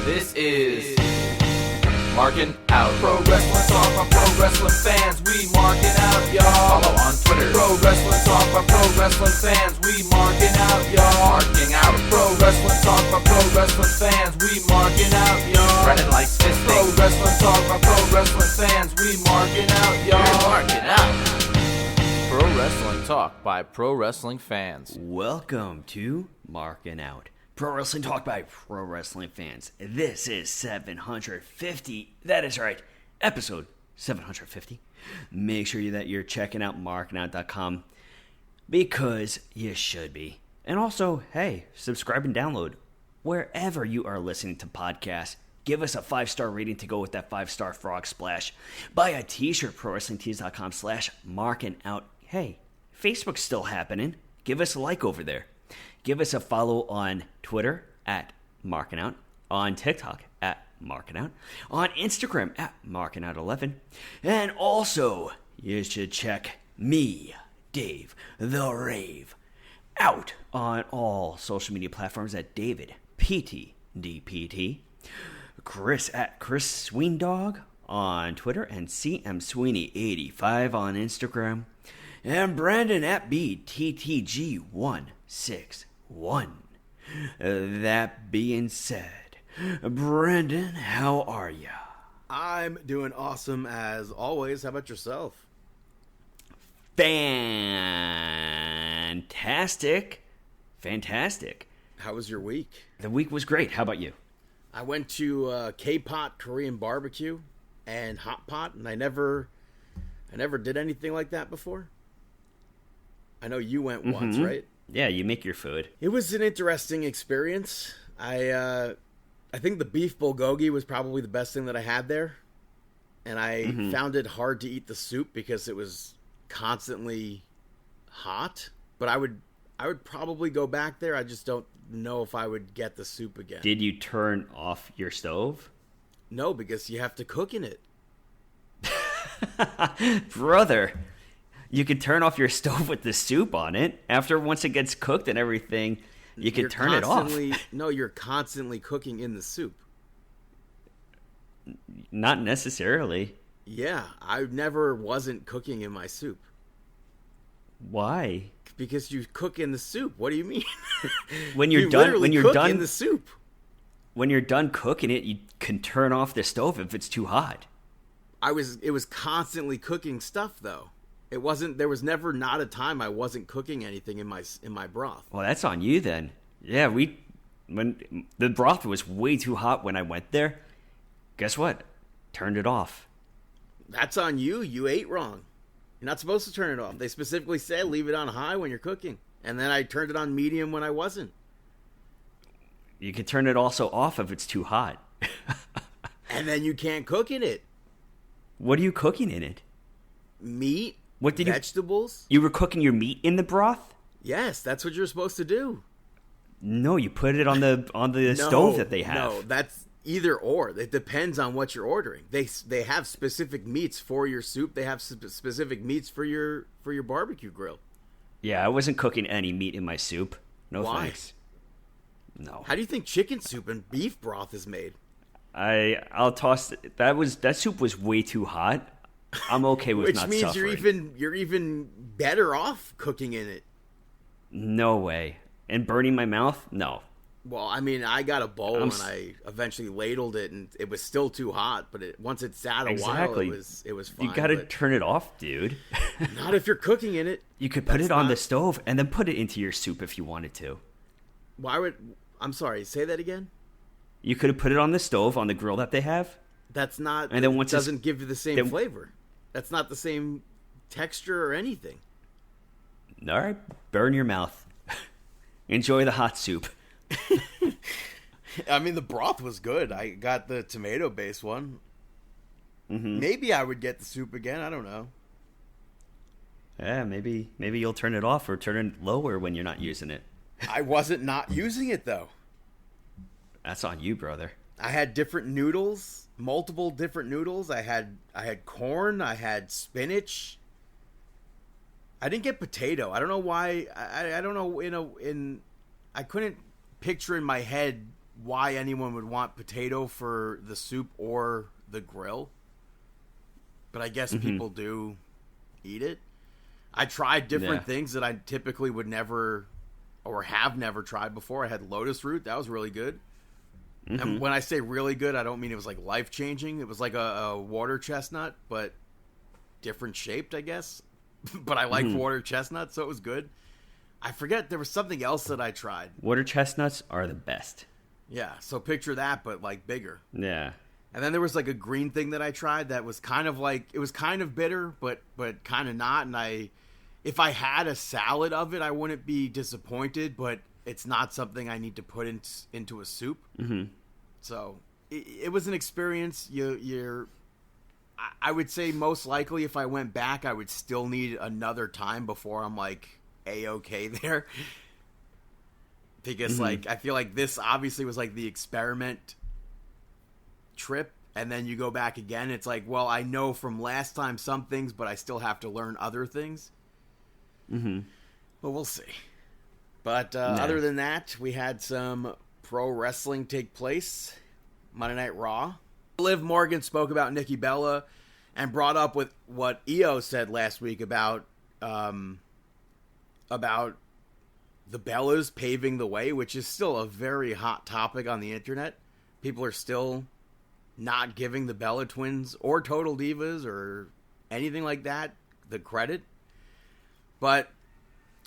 This is Markin Out. Pro Wrestling Talk by Pro Wrestling fans. We marking out, y'all. Follow on Twitter. Pro Wrestling Talk by Pro Wrestling fans. We marking out, y'all. Marking Out. Pro Wrestling Talk by Pro Wrestling fans. We marking out, y'all. Brennan likes fisting. Pro Wrestling Talk by Pro Wrestling fans. We marking out, y'all. We're marking out. Pro Wrestling Talk by Pro Wrestling fans. Welcome to Markin Out. Pro Wrestling Talk by Pro Wrestling fans. This is 750. That is right. Episode 750. Make sure that you're checking out markinout.com because you should be. And also, hey, subscribe and download wherever you are listening to podcasts. Give us a 5-star rating to go with that 5-star frog splash. Buy a t-shirt, prowrestlingtees.com/markinout. Hey, Facebook's still happening. Give us a like over there. Give us a follow on Twitter at Markin Out, on TikTok at Markin Out, on Instagram at MarkinOut11, and also you should check me, Dave the Rave, out on all social media platforms at David PTDPT, Chris at Chris Sweendog on Twitter, and CM Sweeney85 on Instagram, and Brandon at BTTG161. That being said, Brandon, how are ya? I'm doing awesome as always. How about yourself? Fantastic. How was your week? The week was great. How about you? I went to K-Pot Korean barbecue and Hot Pot, and I never did anything like that before. I know you went once, right? Yeah, you make your food. It was an interesting experience. I think the beef bulgogi was probably the best thing that I had there. And I found it hard to eat the soup because it was constantly hot. But I would probably go back there. I just don't know if I would get the soup again. Did you turn off your stove? No, because you have to cook in it. Brother, you could turn off your stove with the soup on it. Once it gets cooked and everything, you can turn it off. No, you're constantly cooking in the soup. Not necessarily. Yeah, I never wasn't cooking in my soup. Why? Because you cook in the soup. What do you mean? When you're done in the soup. When you're done cooking it, you can turn off the stove if it's too hot. It was constantly cooking stuff though. There was never not a time I wasn't cooking anything in my broth. Well, that's on you then. Yeah, when the broth was way too hot when I went there, guess what? Turned it off. That's on you. You ate wrong. You're not supposed to turn it off. They specifically said leave it on high when you're cooking. And then I turned it on medium when I wasn't. You could turn it also off if it's too hot. And then you can't cook in it. What are you cooking in it? Meat. What did vegetables? You were cooking your meat in the broth? Yes, that's what you're supposed to do. No, you put it on the stove that they have. No, that's either or. It depends on what you're ordering. They have specific meats for your soup. They have specific meats for your barbecue grill. Yeah, I wasn't cooking any meat in my soup. No Why? Thanks. No. How do you think chicken soup and beef broth is made? I'll toss that soup was way too hot. I'm okay with not suffering. Which means you're even better off cooking in it. No way. And burning my mouth? No. Well, I mean, I got a bowl and I eventually ladled it, and it was still too hot. But once it sat a while, it was fine. You got to turn it off, dude. Not if you're cooking in it. You could put it on the stove and then put it into your soup if you wanted to. I'm sorry. Say that again. You could have put it on the stove on the grill that they have. That's not. And then it doesn't give you the same flavor. That's not the same texture or anything. All right, burn your mouth. Enjoy the hot soup. I mean, the broth was good. I got the tomato-based one. Maybe I would get the soup again. I don't know. Yeah, maybe you'll turn it off or turn it lower when you're not using it. I wasn't not using it though. That's on you, brother. I had different noodles, multiple different noodles. I had corn. I had spinach. I didn't get potato. I don't know why. I don't know. I couldn't picture in my head why anyone would want potato for the soup or the grill. But I guess people do eat it. I tried different things that I typically would never or have never tried before. I had lotus root. That was really good. And when I say really good, I don't mean it was like life-changing. It was like a water chestnut, but different shaped, I guess. But I like water chestnuts, so it was good. I forget, there was something else that I tried. Water chestnuts are the best. Yeah, so picture that, but like bigger. Yeah. And then there was like a green thing that I tried that was kind of like, it was kind of bitter, but kind of not. And if I had a salad of it, I wouldn't be disappointed, but it's not something I need to put into a soup. So it was an experience. I would say most likely if I went back, I would still need another time before I'm like A-okay there. Because like, I feel like this obviously was like the experiment trip. And then you go back again. It's like, well, I know from last time some things, but I still have to learn other things. But we'll see. But other than that, we had some pro wrestling take place. Monday Night Raw. Liv Morgan spoke about Nikki Bella and brought up with what Io said last week about the Bellas paving the way, which is still a very hot topic on the internet. People are still not giving the Bella Twins or Total Divas or anything like that the credit. But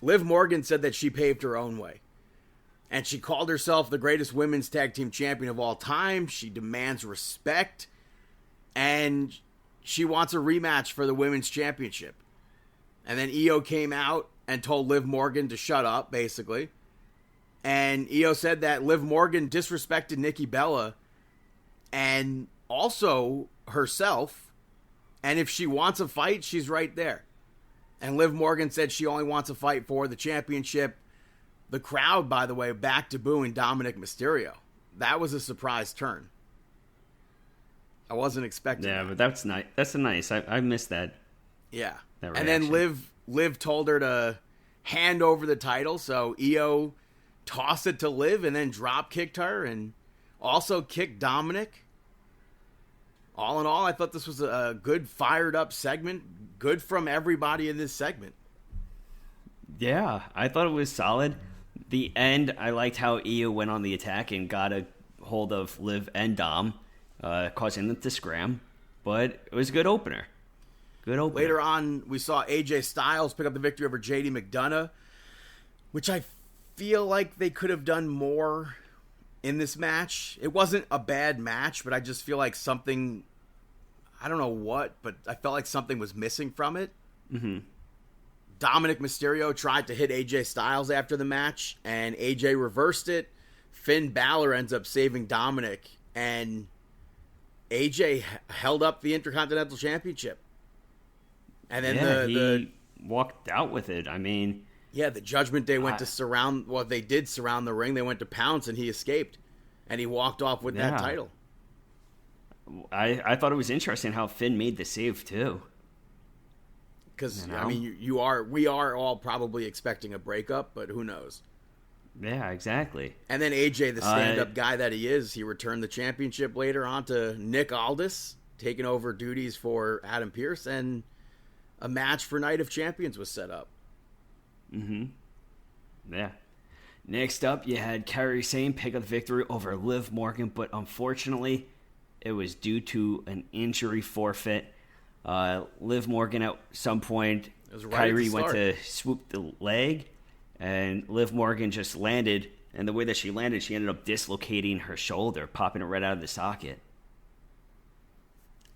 Liv Morgan said that she paved her own way. And she called herself the greatest women's tag team champion of all time. She demands respect. And she wants a rematch for the women's championship. And then Io came out and told Liv Morgan to shut up, basically. And Io said that Liv Morgan disrespected Nikki Bella and also herself. And if she wants a fight, she's right there. And Liv Morgan said she only wants a fight for the championship. The crowd, by the way, back to booing Dominic Mysterio. That was a surprise turn. I wasn't expecting that. Yeah, but that's nice. That's nice. I missed that. Yeah. That and then Liv told her to hand over the title, so Io tossed it to Liv and then drop kicked her and also kicked Dominic. All in all, I thought this was a good fired up segment. Good from everybody in this segment. Yeah, I thought it was solid. The end, I liked how Io went on the attack and got a hold of Liv and Dom, causing them to scram. But it was a good opener. Good opener. Later on, we saw AJ Styles pick up the victory over JD McDonough, which I feel like they could have done more in this match. It wasn't a bad match, but I just feel like something, I don't know what, but I felt like something was missing from it. Dominic Mysterio tried to hit AJ Styles after the match, and AJ reversed it. Finn Balor ends up saving Dominic, and AJ held up the Intercontinental Championship. And then he walked out with it. I mean... Yeah, the Judgment Day went to surround... Well, they did surround the ring. They went to pounce, and he escaped. And he walked off with that title. I thought it was interesting how Finn made the save, too. Because, I mean, we are all probably expecting a breakup, but who knows? Yeah, exactly. And then AJ, the stand-up guy that he is, he returned the championship later on to Nick Aldis, taking over duties for Adam Pearce, and a match for Night of Champions was set up. Yeah. Next up, you had Kairi Sane pick up the victory over Liv Morgan, but unfortunately, it was due to an injury forfeit. Liv Morgan at some point, Kairi went to swoop the leg, and Liv Morgan just landed, and the way that she landed, she ended up dislocating her shoulder, popping it right out of the socket.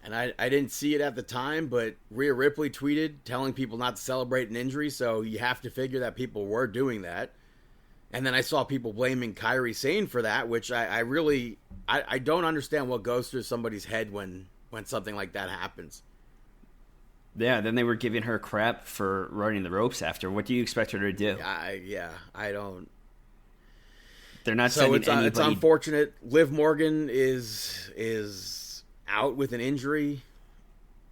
And I didn't see it at the time, but Rhea Ripley tweeted telling people not to celebrate an injury, so you have to figure that people were doing that. And then I saw people blaming Kairi Sane for that, which I don't understand what goes through somebody's head when something like that happens. Yeah, then they were giving her crap for running the ropes after. What do you expect her to do? I don't. They're not so sending anybody. It's unfortunate. Liv Morgan is out with an injury,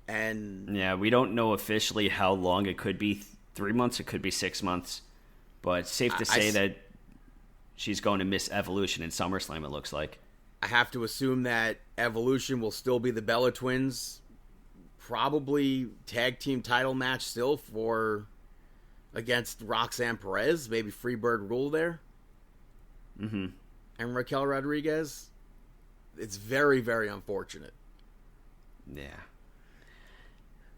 and yeah, we don't know officially how long it could be. 3 months, it could be 6 months, but it's safe to say that she's going to miss Evolution in SummerSlam, it looks like. I have to assume that Evolution will still be the Bella Twins. Probably tag team title match still against Roxanne Perez. Maybe Freebird rule there. Mm-hmm. And Raquel Rodriguez. It's very, very unfortunate. Yeah.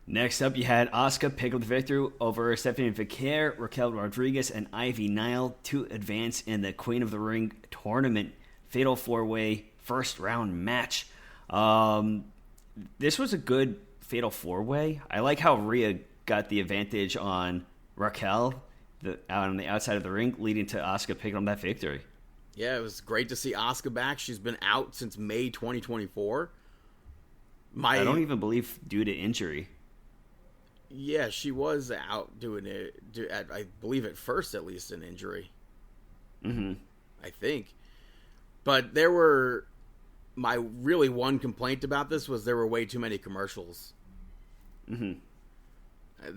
Next up, you had Asuka pick up the victory over Stephanie Vicaire, Raquel Rodriguez, and Ivy Nile to advance in the Queen of the Ring tournament Fatal 4-Way first round match. This was a good Fatal 4-Way. I like how Rhea got the advantage on Raquel on the outside of the ring, leading to Asuka picking up that victory. Yeah, it was great to see Asuka back. She's been out since May 2024. I don't even believe due to injury. Yeah, she was out doing it, I believe at first at least, an injury. Mm-hmm. I think. But there were... My really one complaint about this was there were way too many commercials. Mm-hmm.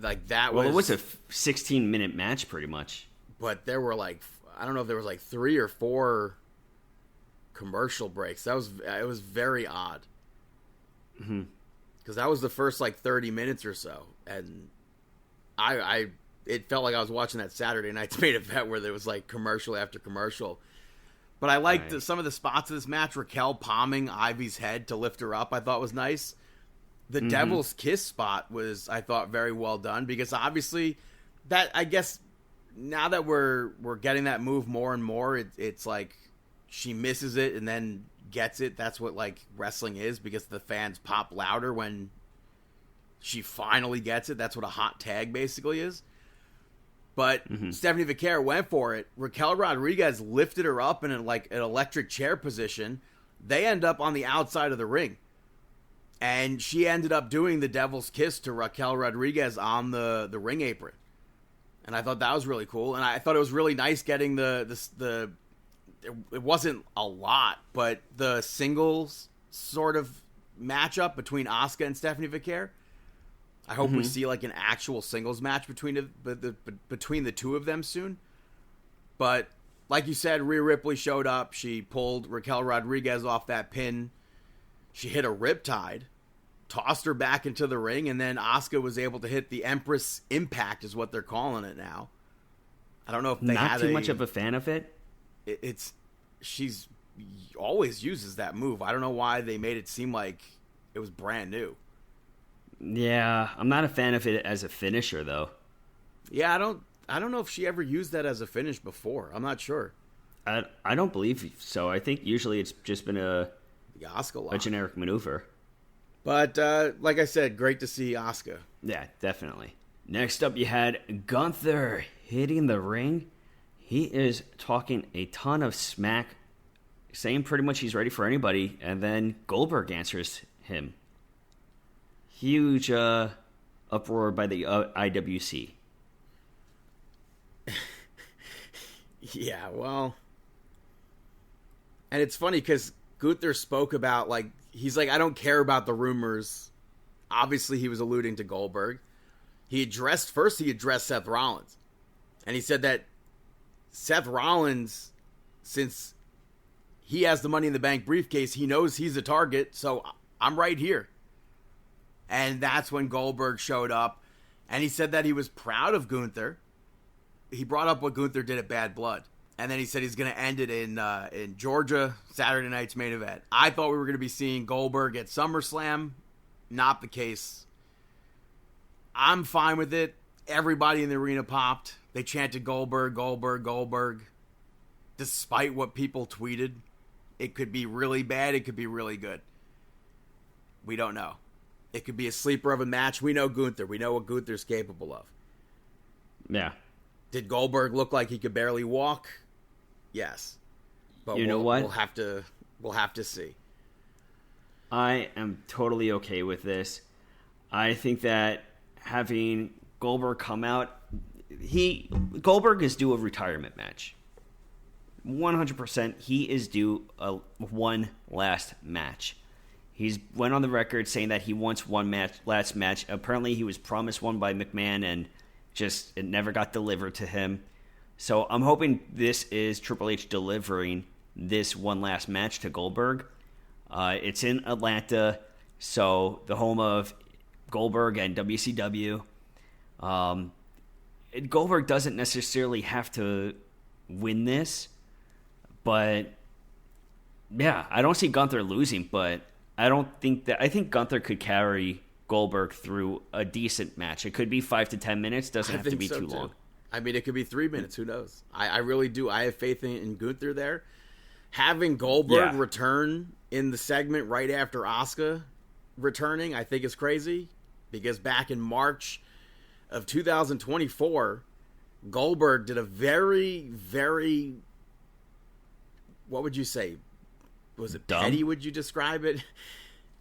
Like that Well, was... it was a 16-minute match pretty much. But there were like... I don't know if there was like 3 or 4 commercial breaks. It was very odd. Mm-hmm. Because that was the first like 30 minutes or so, and it felt like I was watching that Saturday Night's Main Event where there was like commercial after commercial. But I liked some of the spots of this match. Raquel palming Ivy's head to lift her up, I thought was nice. The Devil's Kiss spot was, I thought, very well done, because obviously that, I guess, now that we're getting that move more and more, it's like she misses it and then gets it. That's what like wrestling is, because the fans pop louder when she finally gets it. That's what a hot tag basically is. But Stephanie Vicaire went for it. Raquel Rodriguez lifted her up in like an electric chair position. They end up on the outside of the ring, and she ended up doing the Devil's Kiss to Raquel Rodriguez on the ring apron. And I thought that was really cool. And I thought it was really nice getting the it wasn't a lot, but the singles sort of matchup between Asuka and Stephanie Vicaire. I hope we see like an actual singles match between the two of them soon. But like you said, Rhea Ripley showed up. She pulled Raquel Rodriguez off that pin. She hit a riptide, tossed her back into the ring, and then Asuka was able to hit the Empress Impact, is what they're calling it now. I don't know if they not too much of a fan of it. She's always uses that move. I don't know why they made it seem like it was brand new. Yeah, I'm not a fan of it as a finisher, though. Yeah, I don't know if she ever used that as a finish before. I'm not sure. I don't believe so. I think usually it's just been a generic maneuver. But like I said, great to see Asuka. Yeah, definitely. Next up, you had Gunther hitting the ring. He is talking a ton of smack, saying pretty much he's ready for anybody, and then Goldberg answers him. Huge uproar by the IWC. Yeah, well... And it's funny because Gunther spoke about, like, he's like, I don't care about the rumors. Obviously, he was alluding to Goldberg. He addressed Seth Rollins. And he said that Seth Rollins, since he has the Money in the Bank briefcase, he knows he's a target, so I'm right here. And that's when Goldberg showed up. And he said that he was proud of Gunther. He brought up what Gunther did at Bad Blood. And then he said he's going to end it in Georgia, Saturday Night's Main Event. I thought we were going to be seeing Goldberg at SummerSlam. Not the case. I'm fine with it. Everybody in the arena popped. They chanted Goldberg, Goldberg, Goldberg. Despite what people tweeted. It could be really bad. It could be really good. We don't know. It could be a sleeper of a match. We know Gunther. We know what Gunther's capable of. Yeah. Did Goldberg look like he could barely walk? Yes. But you know what? We'll have to see. I am totally okay with this. I think that having Goldberg come out, Goldberg is due a retirement match. 100%, he is due one last match. He's went on the record saying that he wants last match. Apparently, he was promised one by McMahon, and it never got delivered to him. So I'm hoping this is Triple H delivering this one last match to Goldberg. It's in Atlanta, so the home of Goldberg and WCW. Goldberg doesn't necessarily have to win this, but yeah, I don't see Gunther losing, but I think Gunther could carry Goldberg through a decent match. It could be 5 to 10 minutes, doesn't have to be too long. I mean, it could be 3 minutes. Who knows? I really do. I have faith in Gunther there. Having Goldberg return in the segment right after Asuka returning, I think is crazy, because back in March of 2024, Goldberg did a very, very, what would you say? Was it dumb? Petty, would you describe it?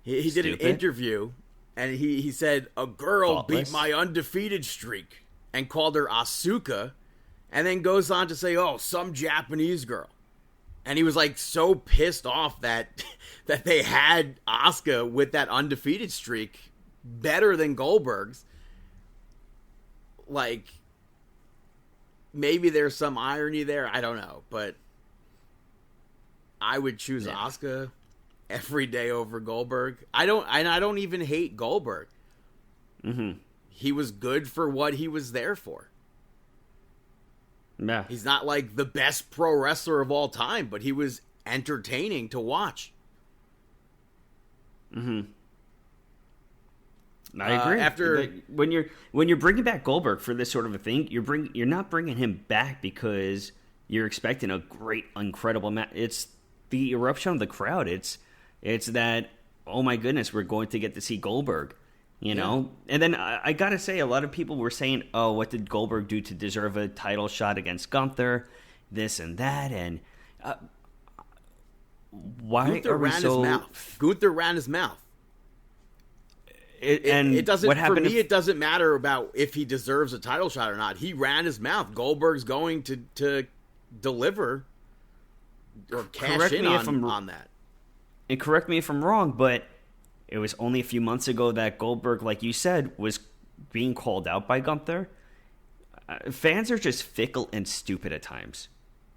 He did an interview, and he said, a girl Thoughtless. beat my undefeated streak, and called her Asuka, and then goes on to say, oh, some Japanese girl. And he was like so pissed off that they had Asuka with that undefeated streak better than Goldberg's. Like, maybe there's some irony there, I don't know, but I would choose Asuka every day over Goldberg. I don't even hate Goldberg. Mm-hmm. He was good for what he was there for. Yeah. He's not like the best pro wrestler of all time, but he was entertaining to watch. Mm-hmm. I agree. After when you're bringing back Goldberg for this sort of a thing, you're not bringing him back because you're expecting a great, incredible match. It's the eruption of the crowd. It's that, oh my goodness, we're going to get to see Goldberg. You know? And then I got to say, a lot of people were saying, oh, what did Goldberg do to deserve a title shot against Gunther? This and that. And why Gunther are we ran so... his mouth. Gunther ran his mouth. It doesn't, what happened it doesn't matter about if he deserves a title shot or not. He ran his mouth. Goldberg's going to deliver or cash in on that. And correct me if I'm wrong, but it was only a few months ago that Goldberg, like you said, was being called out by Gunther. Fans are just fickle and stupid at times.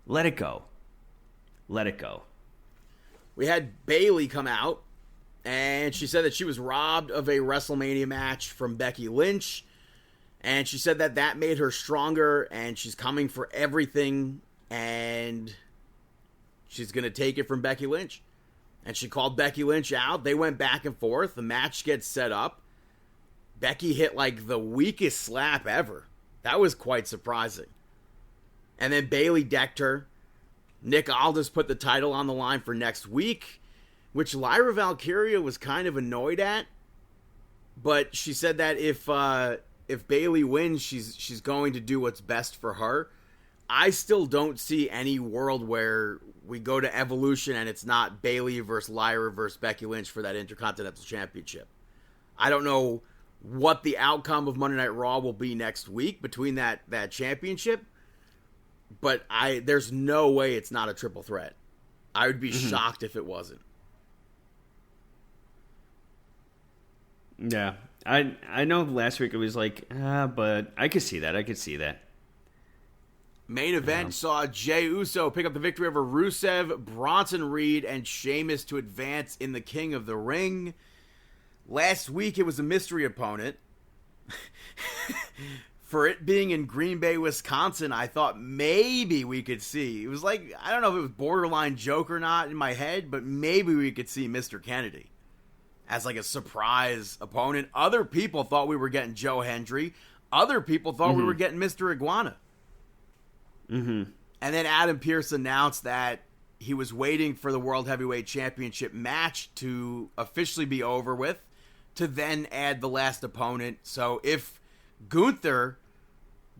Let it go. Let it go. We had Bayley come out, and she said that she was robbed of a WrestleMania match from Becky Lynch, and she said that made her stronger, and she's coming for everything, and she's going to take it from Becky Lynch. And she called Becky Lynch out. They went back and forth. The match gets set up. Becky hit like the weakest slap ever. That was quite surprising. And then Bayley decked her. Nick Aldis put the title on the line for next week, which Lyra Valkyria was kind of annoyed at. But she said that if Bayley wins, she's going to do what's best for her. I still don't see any world where we go to Evolution and it's not Bayley versus Lyra versus Becky Lynch for that Intercontinental Championship. I don't know what the outcome of Monday Night Raw will be next week between that championship, but there's no way it's not a triple threat. I would be shocked if it wasn't. Yeah. I know last week it was like, but I could see that. Main event saw Jey Uso pick up the victory over Rusev, Bronson Reed, and Sheamus to advance in the King of the Ring. Last week it was a mystery opponent. For it being in Green Bay, Wisconsin, I thought maybe we could see. It was like, I don't know if it was borderline joke or not in my head, but maybe we could see Mr. Kennedy as like a surprise opponent. Other people thought we were getting Joe Hendry. Other people thought we were getting Mr. Iguana. Mm-hmm. And then Adam Pearce announced that he was waiting for the World Heavyweight Championship match to officially be over with, to then add the last opponent. So if Gunther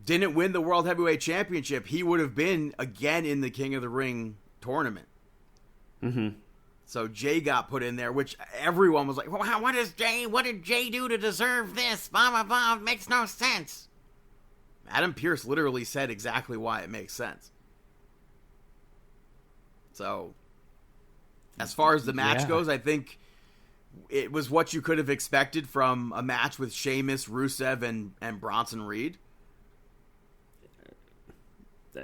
didn't win the World Heavyweight Championship, he would have been again in the King of the Ring tournament. Mm-hmm. So Jay got put in there, which everyone was like, well, what did Jay do to deserve this? Blah, blah, blah. It makes no sense. Adam Pearce literally said exactly why it makes sense. So, as far as the match goes, I think it was what you could have expected from a match with Sheamus, Rusev, and Bronson Reed.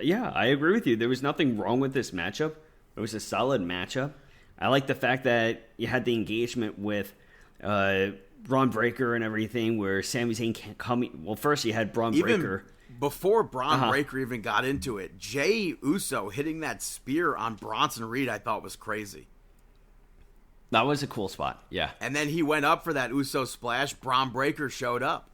Yeah, I agree with you. There was nothing wrong with this matchup. It was a solid matchup. I like the fact that you had the engagement with Braun Breaker and everything, where Sami Zayn can't come. Well, first you had Braun Breaker. Before Braun Breaker even got into it, Jey Uso hitting that spear on Bronson Reed, I thought was crazy. That was a cool spot, yeah. And then he went up for that Uso splash. Braun Breaker showed up.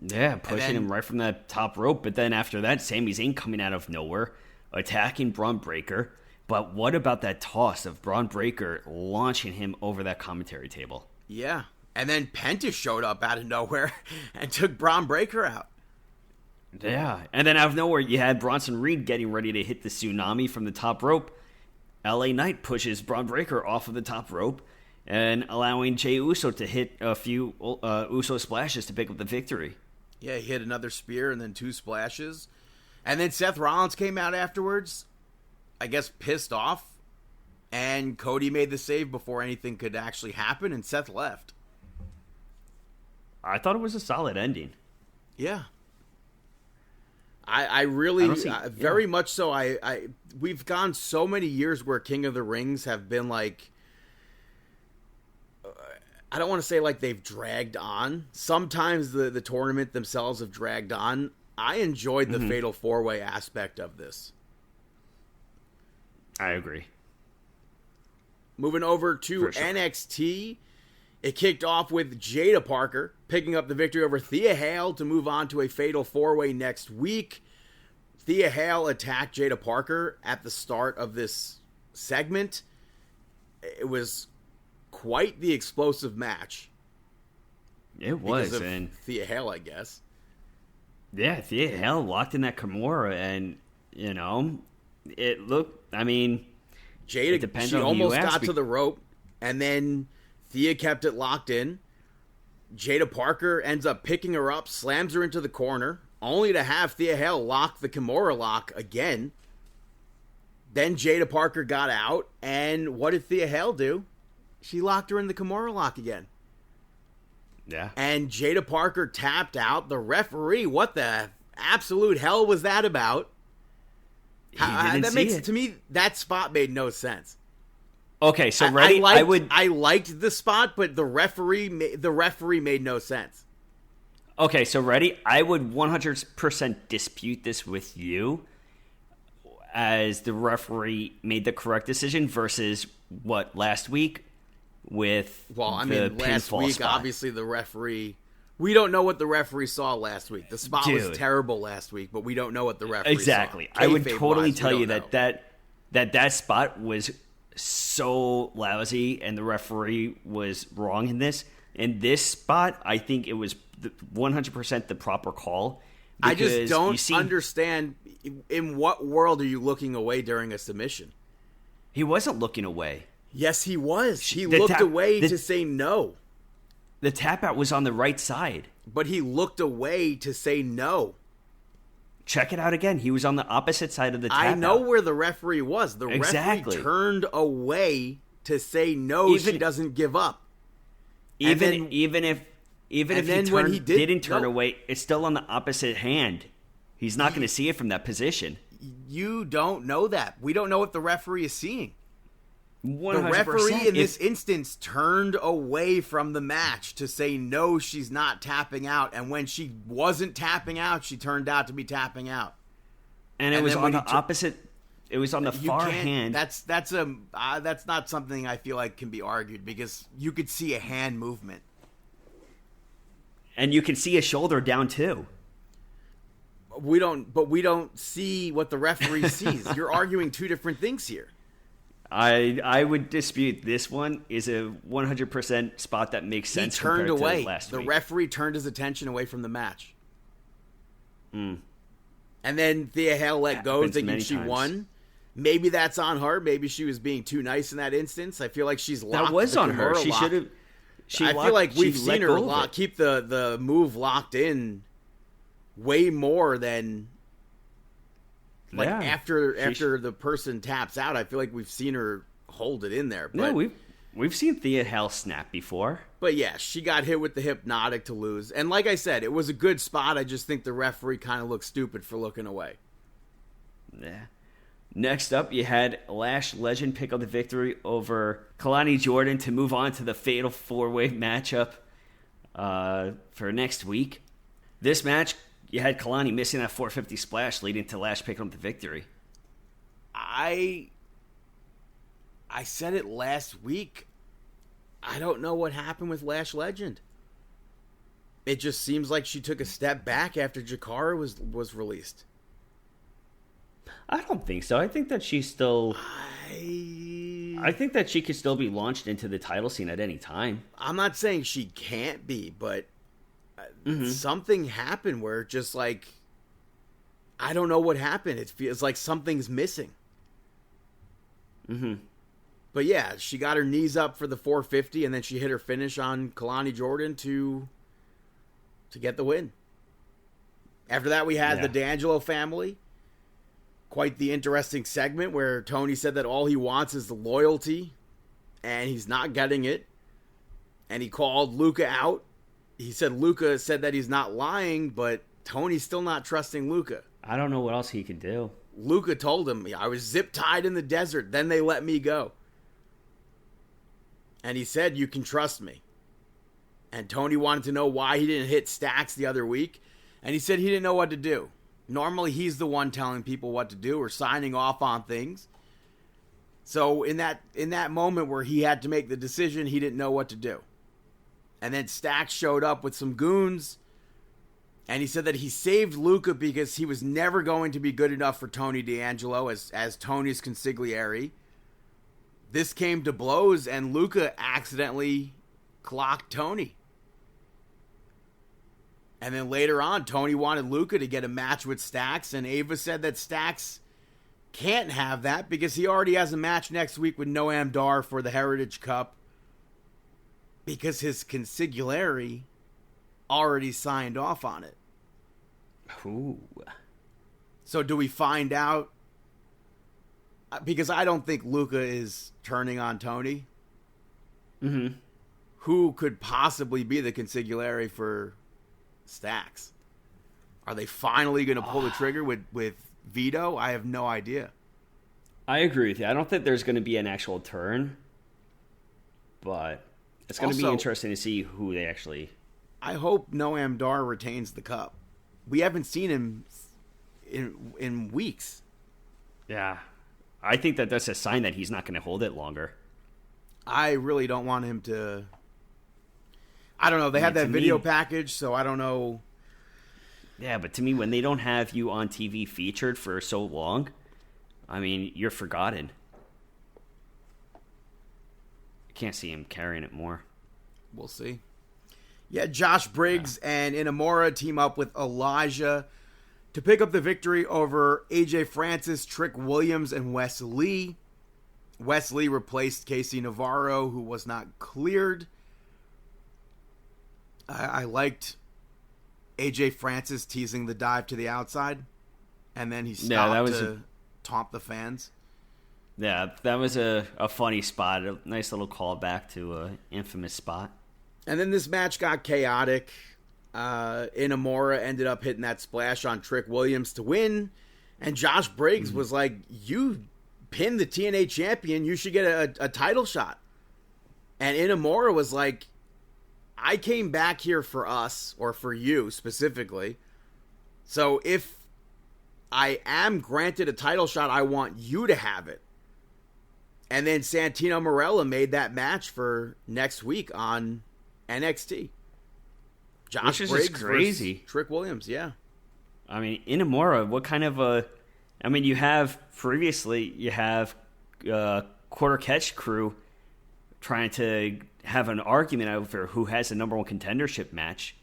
Yeah, pushing him right from the top rope. But then after that, Sami Zayn coming out of nowhere, attacking Braun Breaker. But what about that toss of Braun Breaker launching him over that commentary table? Yeah. And then Penta showed up out of nowhere and took Braun Breaker out. Yeah. And then out of nowhere, you had Bronson Reed getting ready to hit the tsunami from the top rope. LA Knight pushes Braun Breaker off of the top rope and allowing Jey Uso to hit a few Uso splashes to pick up the victory. Yeah, he hit another spear and then 2 splashes. And then Seth Rollins came out afterwards, I guess pissed off. And Cody made the save before anything could actually happen, and Seth left. I thought it was a solid ending. Yeah. I really, very much so. We've gone so many years where King of the Rings have been like, I don't want to say like they've dragged on. Sometimes the tournament themselves have dragged on. I enjoyed the Fatal 4-Way aspect of this. I agree. Moving over to NXT, it kicked off with Jada Parker picking up the victory over Thea Hale to move on to a Fatal 4-Way next week. Thea Hale attacked Jada Parker at the start of this segment. It was quite the explosive match. It was, and Thea Hale, I guess. Yeah, Thea Hale locked in that Kimura, and it looked. I mean, Jada, she almost got to the rope, and then Thea kept it locked in. Jada Parker ends up picking her up, slams her into the corner, only to have Thea Hale lock the Kimura lock again. Then Jada Parker got out, and what did Thea Hale do? She locked her in the Kimura lock again. Yeah. And Jada Parker tapped out. The referee, what the absolute hell was that about? To me, that spot made no sense. Okay, so ready? I liked the spot, but the referee made no sense. Okay, so ready? I would 100% dispute this with you, as the referee made the correct decision versus what last week with last week spot. Obviously the referee. We don't know what the referee saw last week. The spot was terrible last week, but we don't know what the referee exactly. saw. I would totally tell you that spot was so lousy and the referee was wrong in this. In this spot, I think it was 100% the proper call. I just don't understand in what world are you looking away during a submission? He wasn't looking away. Yes, he was. He looked away to say no. The tap out was on the right side. But he looked away to say no. Check it out again. He was on the opposite side of the tap out. I know where the referee was. The referee turned away to say no, she doesn't give up. Even if he didn't turn away, it's still on the opposite hand. He's not going to see it from that position. You don't know that. We don't know what the referee is seeing. 100%. The referee in this instance turned away from the match to say no, she's not tapping out. And when she wasn't tapping out, she turned out to be tapping out. And it was on the opposite. It was on the far hand. That's not something I feel like can be argued because you could see a hand movement. And you can see a shoulder down too. We don't see what the referee sees. You're arguing two different things here. I would dispute this one is a 100% spot that makes sense. He turned away. To last week. The referee turned his attention away from the match. And then Thea Hale let go, thinking she won. Maybe that's on her. Maybe she was being too nice in that instance. I feel like she's locked. That was on her. She should have. I feel like we've seen her keep the move locked in way more than. After the person taps out, I feel like we've seen her hold it in there. But, no, we've seen Thea Hale snap before. But yeah, she got hit with the hypnotic to lose. And like I said, it was a good spot. I just think the referee kind of looked stupid for looking away. Yeah. Next up, you had Lash Legend pick up the victory over Kalani Jordan to move on to the Fatal 4-Way matchup for next week. This match, you had Kalani missing that 450 splash, leading to Lash picking up the victory. I said it last week. I don't know what happened with Lash Legend. It just seems like she took a step back after Jakara was released. I don't think so. I think that she's still... I think that she could still be launched into the title scene at any time. I'm not saying she can't be, but something happened where just like... I don't know what happened. It feels like something's missing. Mm-hmm. But yeah, she got her knees up for the 450, and then she hit her finish on Kalani Jordan to get the win. After that, we had the D'Angelo family. Quite the interesting segment where Tony said that all he wants is the loyalty, and he's not getting it. And he called Luca out. He said Luca said that he's not lying, but Tony's still not trusting Luca. I don't know what else he could do. Luca told him, I was zip-tied in the desert, then they let me go. And he said, you can trust me. And Tony wanted to know why he didn't hit Stacks the other week. And he said he didn't know what to do. Normally, he's the one telling people what to do or signing off on things. So in that moment where he had to make the decision, he didn't know what to do. And then Stacks showed up with some goons. And he said that he saved Luca because he was never going to be good enough for Tony D'Angelo as Tony's consigliere. This came to blows, and Luca accidentally clocked Tony. And then later on, Tony wanted Luca to get a match with Stacks, and Ava said that Stacks can't have that because he already has a match next week with Noam Dar for the Heritage Cup because his consigliere already signed off on it. Ooh. So do we find out? Because I don't think Luca is turning on Tony. Mm-hmm. Who could possibly be the consigliere for Stacks? Are they finally going to pull the trigger with Vito? I have no idea. I agree with you. I don't think there's going to be an actual turn, but it's going to be interesting to see who they actually... I hope Noam Dar retains the cup. We haven't seen him in weeks. Yeah. I think that that's a sign that he's not going to hold it longer. I really don't want him to... I don't know. They had that video package, so I don't know. Yeah, but to me, when they don't have you on TV featured for so long, I mean, you're forgotten. I can't see him carrying it more. We'll see. Yeah, Josh Briggs and Inamura team up with Elijah to pick up the victory over AJ Francis, Trick Williams, and Wes Lee. Wes Lee replaced Casey Navarro, who was not cleared. I liked AJ Francis teasing the dive to the outside, and then he stopped to taunt the fans. Yeah, that was a funny spot, a nice little callback to an infamous spot. And then this match got chaotic. Inamura ended up hitting that splash on Trick Williams to win, and Josh Briggs was like, you pinned the TNA champion, you should get a title shot. And Inamura was like, I came back here for us, or for you specifically. So if I am granted a title shot, I want you to have it. And then Santino Marella made that match for next week on NXT. Josh Briggs crazy. Trick Williams, yeah. I mean, Inamura, what kind of a... I mean, you have Quarter Catch Crew trying to have an argument over who has a number one contendership match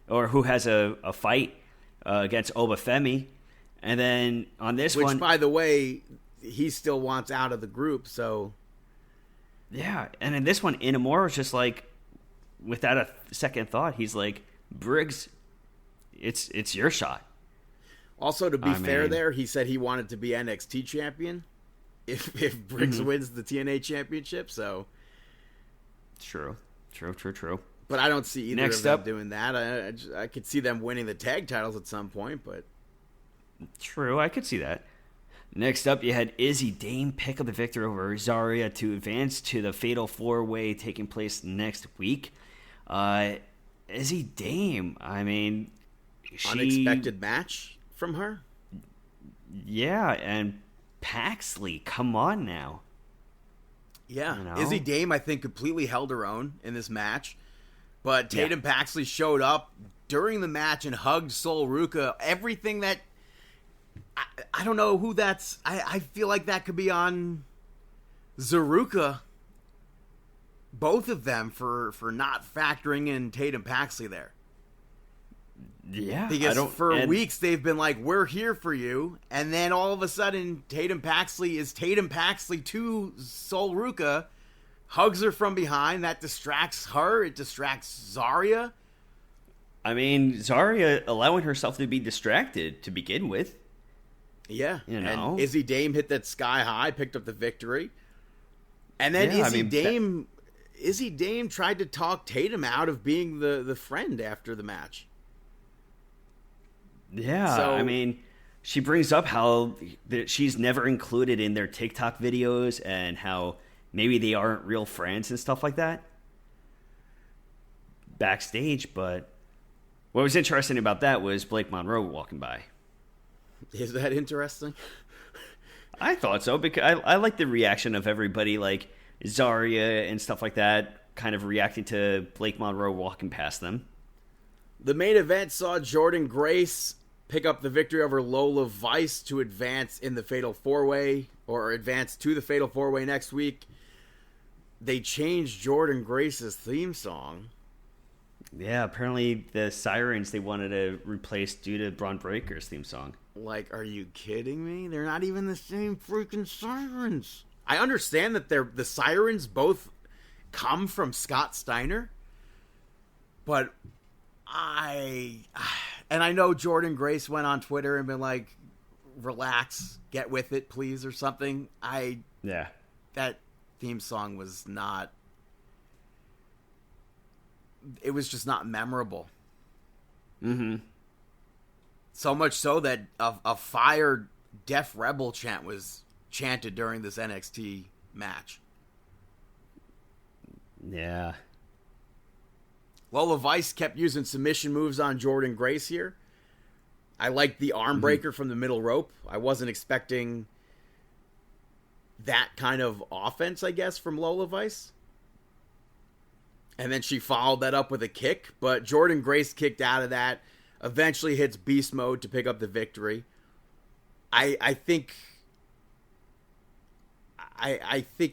or who has a fight against Obafemi. And then on this one... Which, by the way, he still wants out of the group, so... Yeah, and in this one, Inamura was just like, without a second thought, he's like, Briggs, it's your shot. Also, to be fair there, he said he wanted to be NXT champion if Briggs wins the TNA championship, so... True. But I don't see either of them doing that. I could see them winning the tag titles at some point, but... True, I could see that. Next up, you had Izzy Dame pick up the victory over Zarya to advance to the Fatal 4-Way taking place next week. Izzy Dame, I mean, unexpected match from her. Yeah, and Paxley, come on now. Yeah, you know? Izzy Dame, I think, completely held her own in this match. But Tatum Paxley showed up during the match and hugged Sol Ruka. Everything that... I don't know who that's... I feel like that could be on Zaruka. Both of them for not factoring in Tatum Paxley there. Yeah, because for weeks they've been like, we're here for you, and then all of a sudden Tatum Paxley is Tatum Paxley to Sol Ruka, hugs her from behind. That distracts her. It distracts Zarya. I mean, Zarya allowing herself to be distracted to begin with. Yeah, you know, and Izzy Dame hit that sky high, picked up the victory, and then Izzy Dame tried to talk Tatum out of being the friend after the match. Yeah, so, I mean, she brings up how she's never included in their TikTok videos and how maybe they aren't real friends and stuff like that backstage. But what was interesting about that was Blake Monroe walking by. Is that interesting? I thought so, because I like the reaction of everybody, like Zarya and stuff like that, kind of reacting to Blake Monroe walking past them. The main event saw Jordynne Grace pick up the victory over Lola Vice to advance in the Fatal 4-Way, or advance to the Fatal 4-Way next week. They changed Jordynne Grace's theme song. Yeah, apparently the sirens they wanted to replace due to Braun Breaker's theme song. Like, are you kidding me? They're not even the same freaking sirens. I understand that the sirens both come from Scott Steiner, but I know Jordynne Grace went on Twitter and been like, relax, get with it, please, or something. That theme song was not... It was just not memorable. Mm-hmm. So much so that a Fire Def Rebel chant was chanted during this NXT match. Yeah. Lola Vice kept using submission moves on Jordynne Grace here. I liked the arm breaker from the middle rope. I wasn't expecting that kind of offense, I guess, from Lola Vice. And then she followed that up with a kick, but Jordynne Grace kicked out of that, eventually hits beast mode to pick up the victory. I think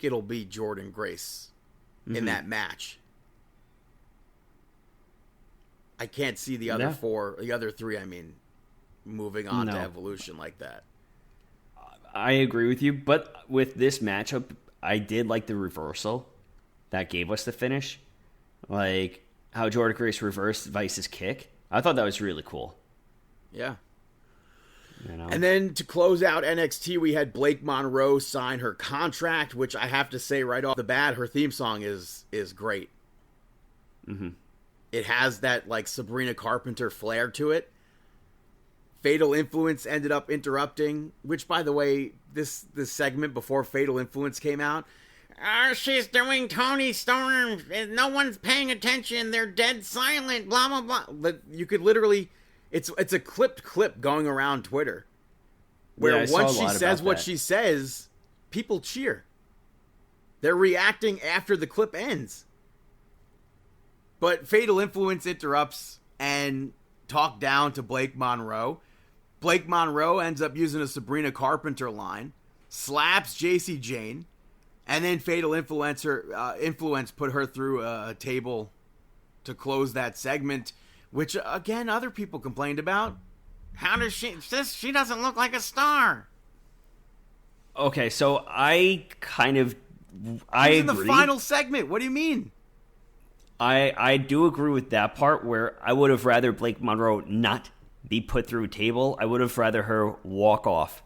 it'll be Jordynne Grace in that match. I can't see the other three, moving on to Evolution like that. I agree with you, but with this matchup, I did like the reversal that gave us the finish. Like how Jordynne Grace reversed Vice's kick. I thought that was really cool. Yeah. You know? And then to close out NXT, we had Blake Monroe sign her contract, which I have to say right off the bat, her theme song is great. Mm-hmm. It has that like Sabrina Carpenter flair to it. Fatal Influence ended up interrupting, which by the way, this segment before Fatal Influence came out, she's doing Tony Storm. No one's paying attention. They're dead silent. Blah blah blah. But you could literally, it's a clipped clip going around Twitter, where once she says what she says, people cheer. They're reacting after the clip ends. But Fatal Influence interrupts and talk down to Blake Monroe. Blake Monroe ends up using a Sabrina Carpenter line, slaps JC Jane. And then Fatal Influence put her through a table to close that segment, which, again, other people complained about. How does she doesn't look like a star. Okay, so I agree. In the final segment. What do you mean? I do agree with that part where I would have rather Blake Monroe not be put through a table. I would have rather her walk off.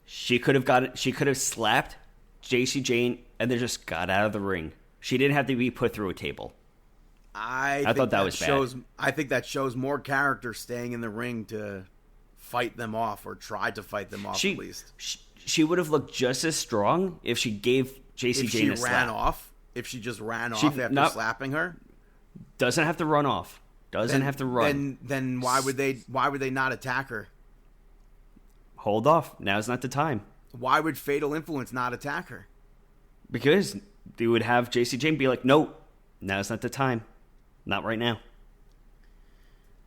She could have slapped JC Jane and then just got out of the ring. She didn't have to be put through a table. I thought that was bad. I think that shows more character staying in the ring to fight them off or try to fight them off at least. she would have looked just as strong if she gave Jacy Jayne a slap. If she just ran off after slapping her. Doesn't have to run off. Doesn't have to run. Then why would they not attack her? Hold off. Now's not the time. Why would Fatal Influence not attack her? Because they would have Jacy Jayne be like, no, now's not the time. Not right now.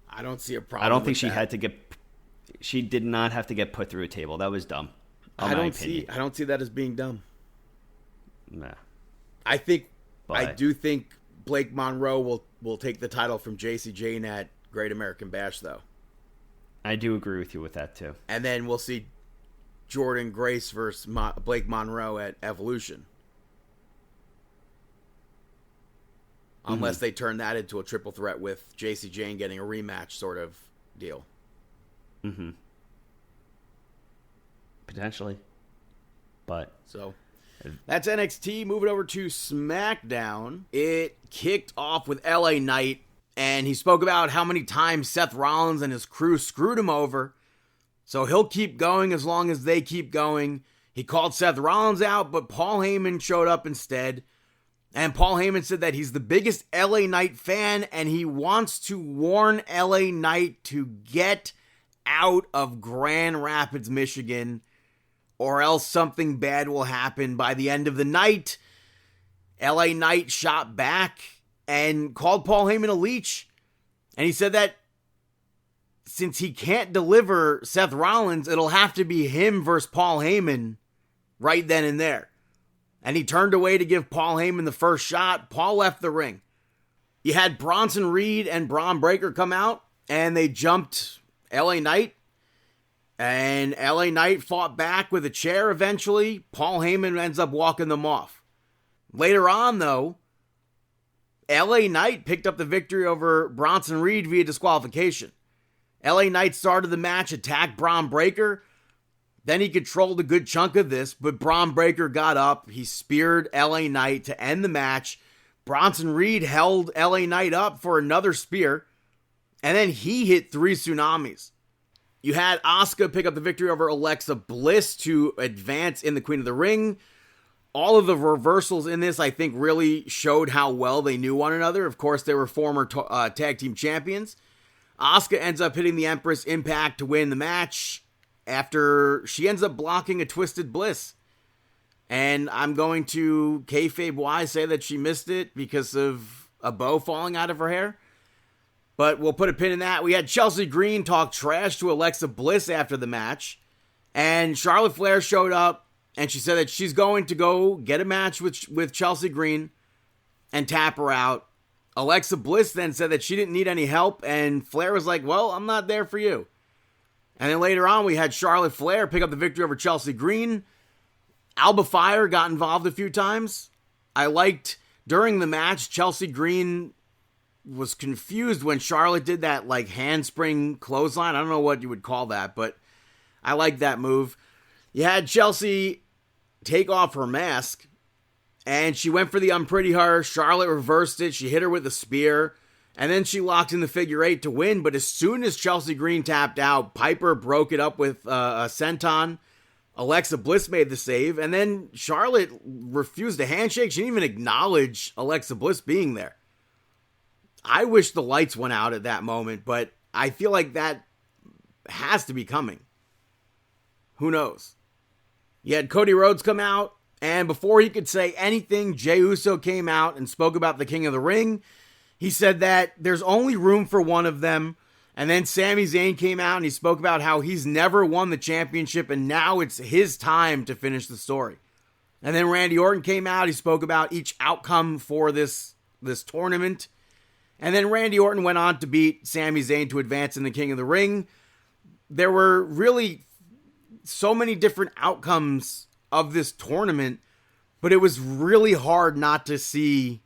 I don't see a problem. I don't think she did not have to get put through a table. That was dumb. I don't see that as being dumb. Nah. I do think Blake Monroe will take the title from Jacy Jayne at Great American Bash, though. I do agree with you with that, too. And then we'll see Jordan Grace versus Blake Monroe at Evolution. Unless they turn that into a triple threat with Jacy Jayne getting a rematch sort of deal. Mm-hmm. Potentially. But... So... That's NXT. Moving over to SmackDown. It kicked off with LA Knight, and he spoke about how many times Seth Rollins and his crew screwed him over. So he'll keep going as long as they keep going. He called Seth Rollins out, but Paul Heyman showed up instead. And Paul Heyman said that he's the biggest LA Knight fan, and he wants to warn LA Knight to get out of Grand Rapids, Michigan, or else something bad will happen. By the end of the night, LA Knight shot back and called Paul Heyman a leech. And he said that since he can't deliver Seth Rollins, it'll have to be him versus Paul Heyman right then and there. And he turned away to give Paul Heyman the first shot. Paul left the ring. You had Bronson Reed and Braun Breaker come out, and they jumped LA Knight. And LA Knight fought back with a chair eventually. Paul Heyman ends up walking them off. Later on, though, LA Knight picked up the victory over Bronson Reed via disqualification. LA Knight started the match, attacked Braun Breaker. Then he controlled a good chunk of this, but Braun Breaker got up. He speared LA Knight to end the match. Bronson Reed held LA Knight up for another spear. And then he hit 3 tsunamis. You had Asuka pick up the victory over Alexa Bliss to advance in the Queen of the Ring. All of the reversals in this, I think, really showed how well they knew one another. Of course, they were former tag team champions. Asuka ends up hitting the Empress Impact to win the match after she ends up blocking a Twisted Bliss. And I'm going to kayfabe-wise say that she missed it because of a bow falling out of her hair. But we'll put a pin in that. We had Chelsea Green talk trash to Alexa Bliss after the match. And Charlotte Flair showed up, and she said that she's going to go get a match with Chelsea Green and tap her out. Alexa Bliss then said that she didn't need any help, and Flair was like, well, I'm not there for you. And then later on, we had Charlotte Flair pick up the victory over Chelsea Green. Alba Fire got involved a few times. I liked, during the match, Chelsea Green was confused when Charlotte did that handspring clothesline. I don't know what you would call that, but I like that move. You had Chelsea take off her mask, and she went for the Unpretty Her. Charlotte reversed it. She hit her with a spear, and then she locked in the figure 8 to win. But as soon as Chelsea Green tapped out, Piper broke it up with a senton. Alexa Bliss made the save, and then Charlotte refused a handshake. She didn't even acknowledge Alexa Bliss being there. I wish the lights went out at that moment, but I feel like that has to be coming. Who knows? You had Cody Rhodes come out, and before he could say anything, Jey Uso came out and spoke about the King of the Ring. He said that there's only room for one of them. And then Sami Zayn came out and he spoke about how he's never won the championship and now it's his time to finish the story. And then Randy Orton came out. He spoke about each outcome for this tournament. And then Randy Orton went on to beat Sami Zayn to advance in the King of the Ring. There were really so many different outcomes of this tournament, but it was really hard not to see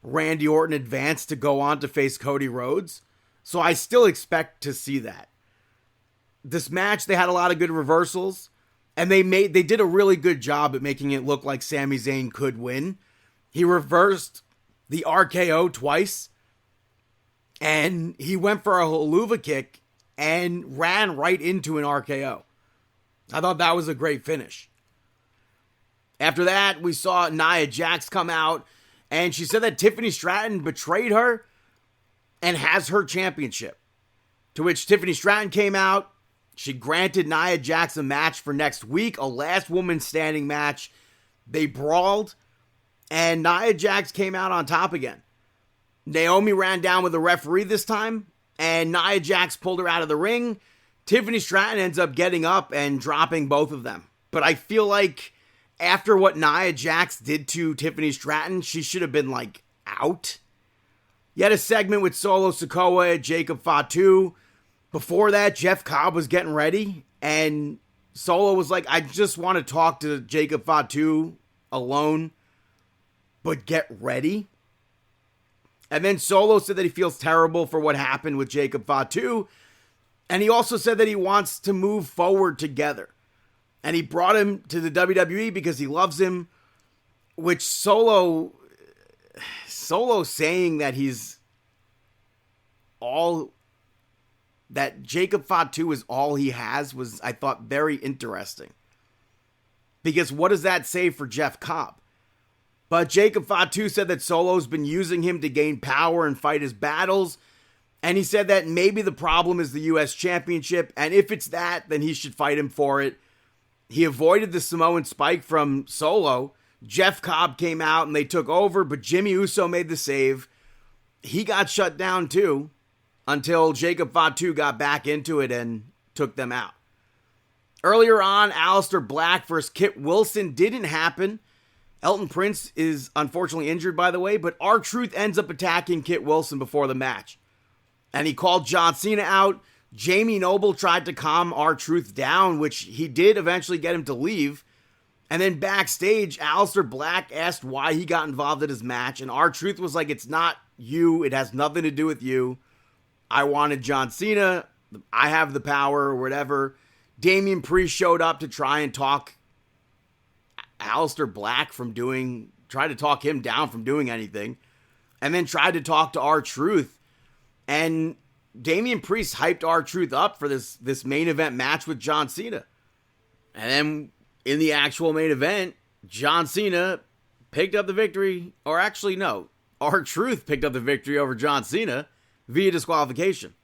Randy Orton advance to go on to face Cody Rhodes. So I still expect to see that. This match, they had a lot of good reversals, and they did a really good job at making it look like Sami Zayn could win. He reversed the RKO twice, and he went for a Helluva Kick and ran right into an RKO. I thought that was a great finish. After that, we saw Nia Jax come out, and she said that Tiffany Stratton betrayed her and has her championship. To which Tiffany Stratton came out. She granted Nia Jax a match for next week, a last woman standing match. They brawled, and Nia Jax came out on top again. Naomi ran down with the referee this time, and Nia Jax pulled her out of the ring. Tiffany Stratton ends up getting up and dropping both of them. But I feel like after what Nia Jax did to Tiffany Stratton, she should have been, out. You had a segment with Solo Sikoa and Jacob Fatu. Before that, Jeff Cobb was getting ready, and Solo was like, I just want to talk to Jacob Fatu alone, but get ready. And then Solo said that he feels terrible for what happened with Jacob Fatu, and he also said that he wants to move forward together. And he brought him to the WWE because he loves him, which Solo saying that he's all... that Jacob Fatu is all he has was, I thought, very interesting. Because what does that say for Jeff Cobb? But Jacob Fatu said that Solo's been using him to gain power and fight his battles. And he said that maybe the problem is the U.S. Championship. And if it's that, then he should fight him for it. He avoided the Samoan spike from Solo. Jeff Cobb came out and they took over. But Jimmy Uso made the save. He got shut down too, until Jacob Fatu got back into it and took them out. Earlier on, Aleister Black versus Kit Wilson didn't happen. Elton Prince is unfortunately injured, by the way, but R-Truth ends up attacking Kit Wilson before the match. And he called John Cena out. Jamie Noble tried to calm R-Truth down, which he did eventually get him to leave. And then backstage, Aleister Black asked why he got involved in his match, and R-Truth was like, it's not you, it has nothing to do with you. I wanted John Cena. I have the power or whatever. Damian Priest showed up to try and talk Aleister Black try to talk him down from doing anything. And then tried to talk to R-Truth. And Damian Priest hyped R-Truth up for this main event match with John Cena. And then in the actual main event, John Cena picked up the victory. Or actually, no. R-Truth picked up the victory over John Cena via disqualification.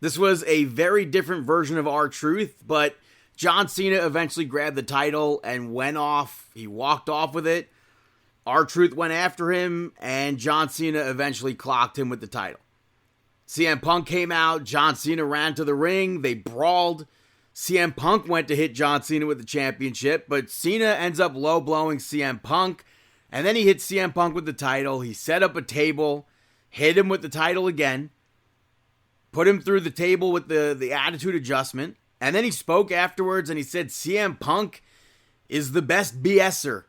This was a very different version of R-Truth, but John Cena eventually grabbed the title and went off. He walked off with it. R-Truth went after him, and John Cena eventually clocked him with the title. CM Punk came out. John Cena ran to the ring. They brawled. CM Punk went to hit John Cena with the championship, but Cena ends up low-blowing CM Punk, and then he hit CM Punk with the title. He set up a table, hit him with the title again, put him through the table with the attitude adjustment, and then he spoke afterwards and he said CM Punk is the best BSer.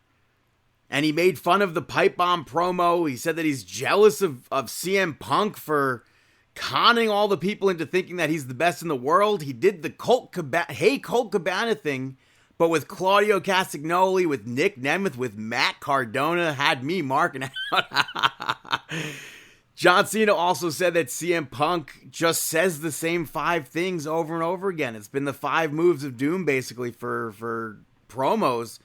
And he made fun of the pipe bomb promo. He said that he's jealous of CM Punk for conning all the people into thinking that he's the best in the world. He did the Colt Cabana thing, but with Claudio Castagnoli, with Nick Nemeth, with Matt Cardona, had me marking out. John Cena also said that CM Punk just says the same 5 things over and over again. It's been the 5 moves of doom, basically, for promos.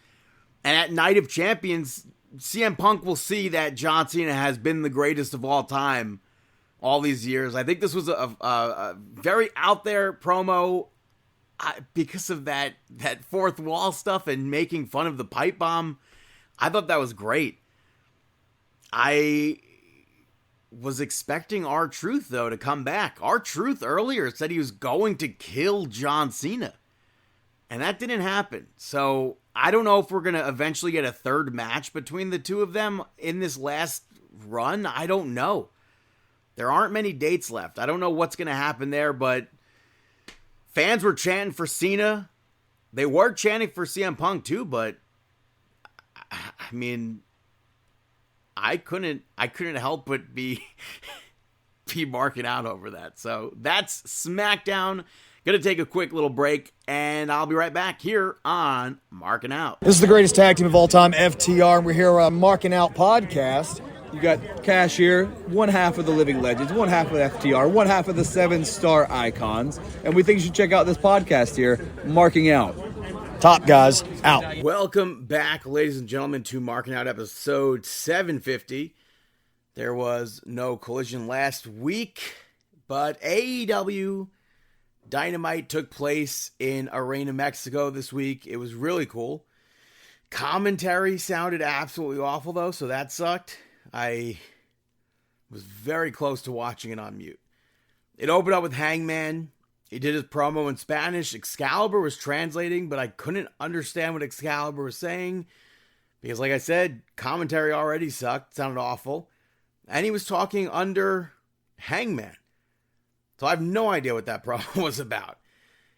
And at Night of Champions, CM Punk will see that John Cena has been the greatest of all time all these years. I think this was a very out there promo because of that fourth wall stuff and making fun of the pipe bomb. I thought that was great. I was expecting R-Truth, though, to come back. R-Truth earlier said he was going to kill John Cena. And that didn't happen. So I don't know if we're going to eventually get a third match between the two of them in this last run. I don't know. There aren't many dates left. I don't know what's going to happen there, but fans were chanting for Cena. They were chanting for CM Punk too, but I mean, I couldn't help but be marking out over that. So that's SmackDown. Gonna take a quick little break, and I'll be right back here on Markin Out. This is the greatest tag team of all time, FTR, and we're here on Markin Out podcast. You got Cash here, one half of the Living Legends, one half of FTR, one half of the 7-star icons, and we think you should check out this podcast here, Marking Out. Top guys out. Welcome back, ladies and gentlemen, to Markin Out episode 750. There was no Collision last week, but AEW Dynamite took place in Arena, Mexico this week. It was really cool. Commentary sounded absolutely awful, though, so that sucked. I was very close to watching it on mute. It opened up with Hangman. He did his promo in Spanish. Excalibur was translating, but I couldn't understand what Excalibur was saying because, like I said, commentary already sucked. It sounded awful. And he was talking under Hangman. So I have no idea what that promo was about.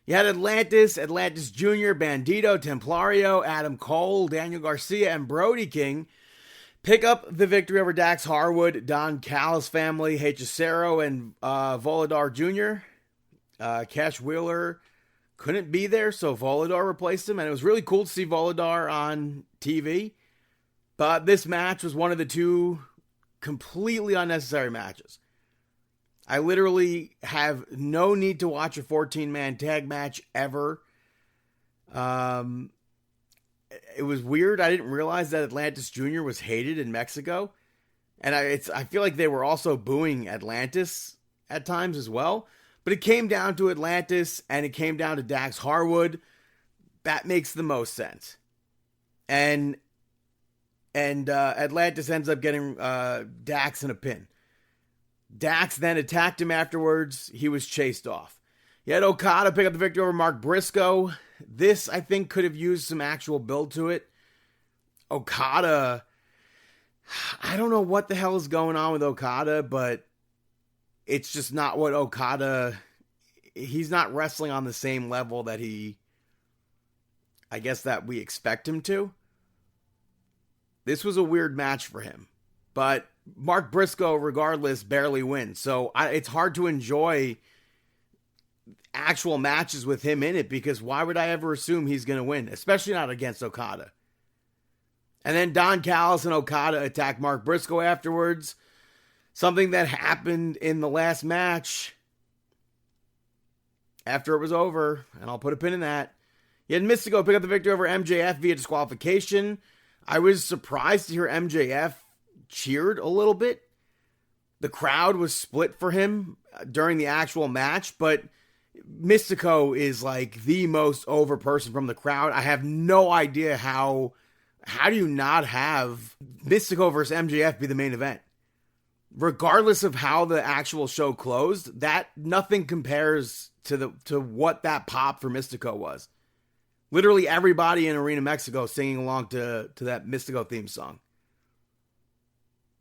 You had Atlantis Jr., Bandito, Templario, Adam Cole, Daniel Garcia, and Brody King pick up the victory over Dax Harwood, Don Callis family, Hechicero, and Volador Jr. Cash Wheeler couldn't be there, so Volador replaced him, and it was really cool to see Volador on TV. But this match was one of the two completely unnecessary matches. I literally have no need to watch a 14-man tag match ever. It was weird. I didn't realize that Atlantis Jr. was hated in Mexico. And I feel like they were also booing Atlantis at times as well. But it came down to Atlantis and it came down to Dax Harwood. That makes the most sense. And Atlantis ends up getting Dax in a pin. Dax then attacked him afterwards. He was chased off. You had Okada pick up the victory over Mark Briscoe. This, I think, could have used some actual build to it. Okada, I don't know what the hell is going on with Okada, but it's just not what Okada, he's not wrestling on the same level that that we expect him to. This was a weird match for him, but Mark Briscoe, regardless, barely wins. So it's hard to enjoy actual matches with him in it because why would I ever assume he's going to win, especially not against Okada? And then Don Callis and Okada attack Mark Briscoe afterwards. Something that happened in the last match after it was over, and I'll put a pin in that. You had Mystico pick up the victory over MJF via disqualification. I was surprised to hear MJF cheered a little bit. The crowd was split for him during the actual match, but Mystico is like the most over person from the crowd. I have no idea how do you not have Mystico versus MJF be the main event? Regardless of how the actual show closed, that nothing compares to what that pop for Mystico was. Literally everybody in Arena Mexico singing along to that Mystico theme song.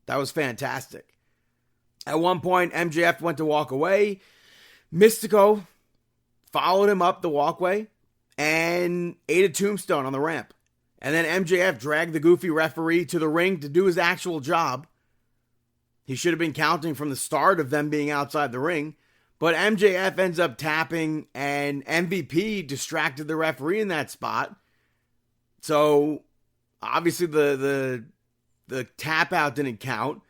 That was fantastic. At one point, MJF went to walk away. Mystico followed him up the walkway and ate a tombstone on the ramp. And then MJF dragged the goofy referee to the ring to do his actual job. He should have been counting from the start of them being outside the ring. But MJF ends up tapping and MVP distracted the referee in that spot. So obviously the tap out didn't count.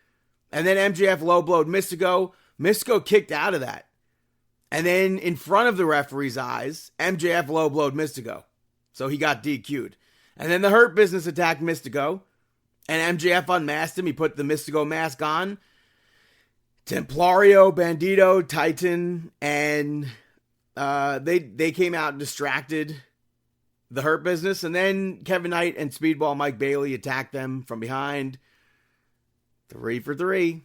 And then MJF low blowed Mystico. Mystico kicked out of that. And then in front of the referee's eyes, MJF low blowed Mystico. So he got DQ'd. And then the Hurt Business attacked Mystico. And MJF unmasked him. He put the Mystico mask on. Templario, Bandito, Titan, and they came out and distracted the Hurt Business. And then Kevin Knight and Speedball Mike Bailey attacked them from behind. 3 for 3.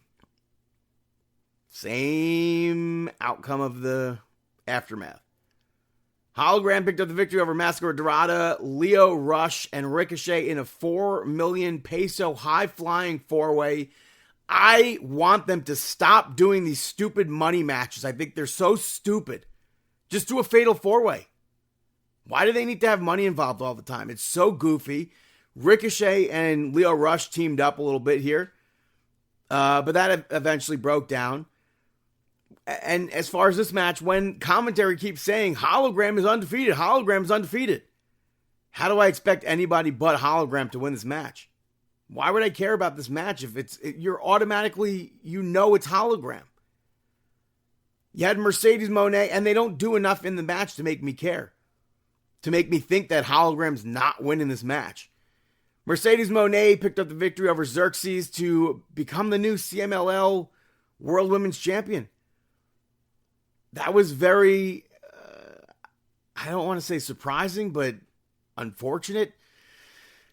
Same outcome of the aftermath. Hologram picked up the victory over Mascara Dorada, Leo Rush, and Ricochet in a 4 million peso high-flying 4-way. I want them to stop doing these stupid money matches. I think they're so stupid. Just do a fatal 4-way. Why do they need to have money involved all the time? It's so goofy. Ricochet and Leo Rush teamed up a little bit here. But that eventually broke down. And as far as this match, when commentary keeps saying Hologram is undefeated, Hologram is undefeated, how do I expect anybody but Hologram to win this match? Why would I care about this match if you're automatically, it's Hologram? You had Mercedes Moné, and they don't do enough in the match to make me care. to make me think that Hologram's not winning this match. Mercedes Moné picked up the victory over Xerxes to become the new CMLL World Women's Champion. That was very, I don't want to say surprising, but unfortunate.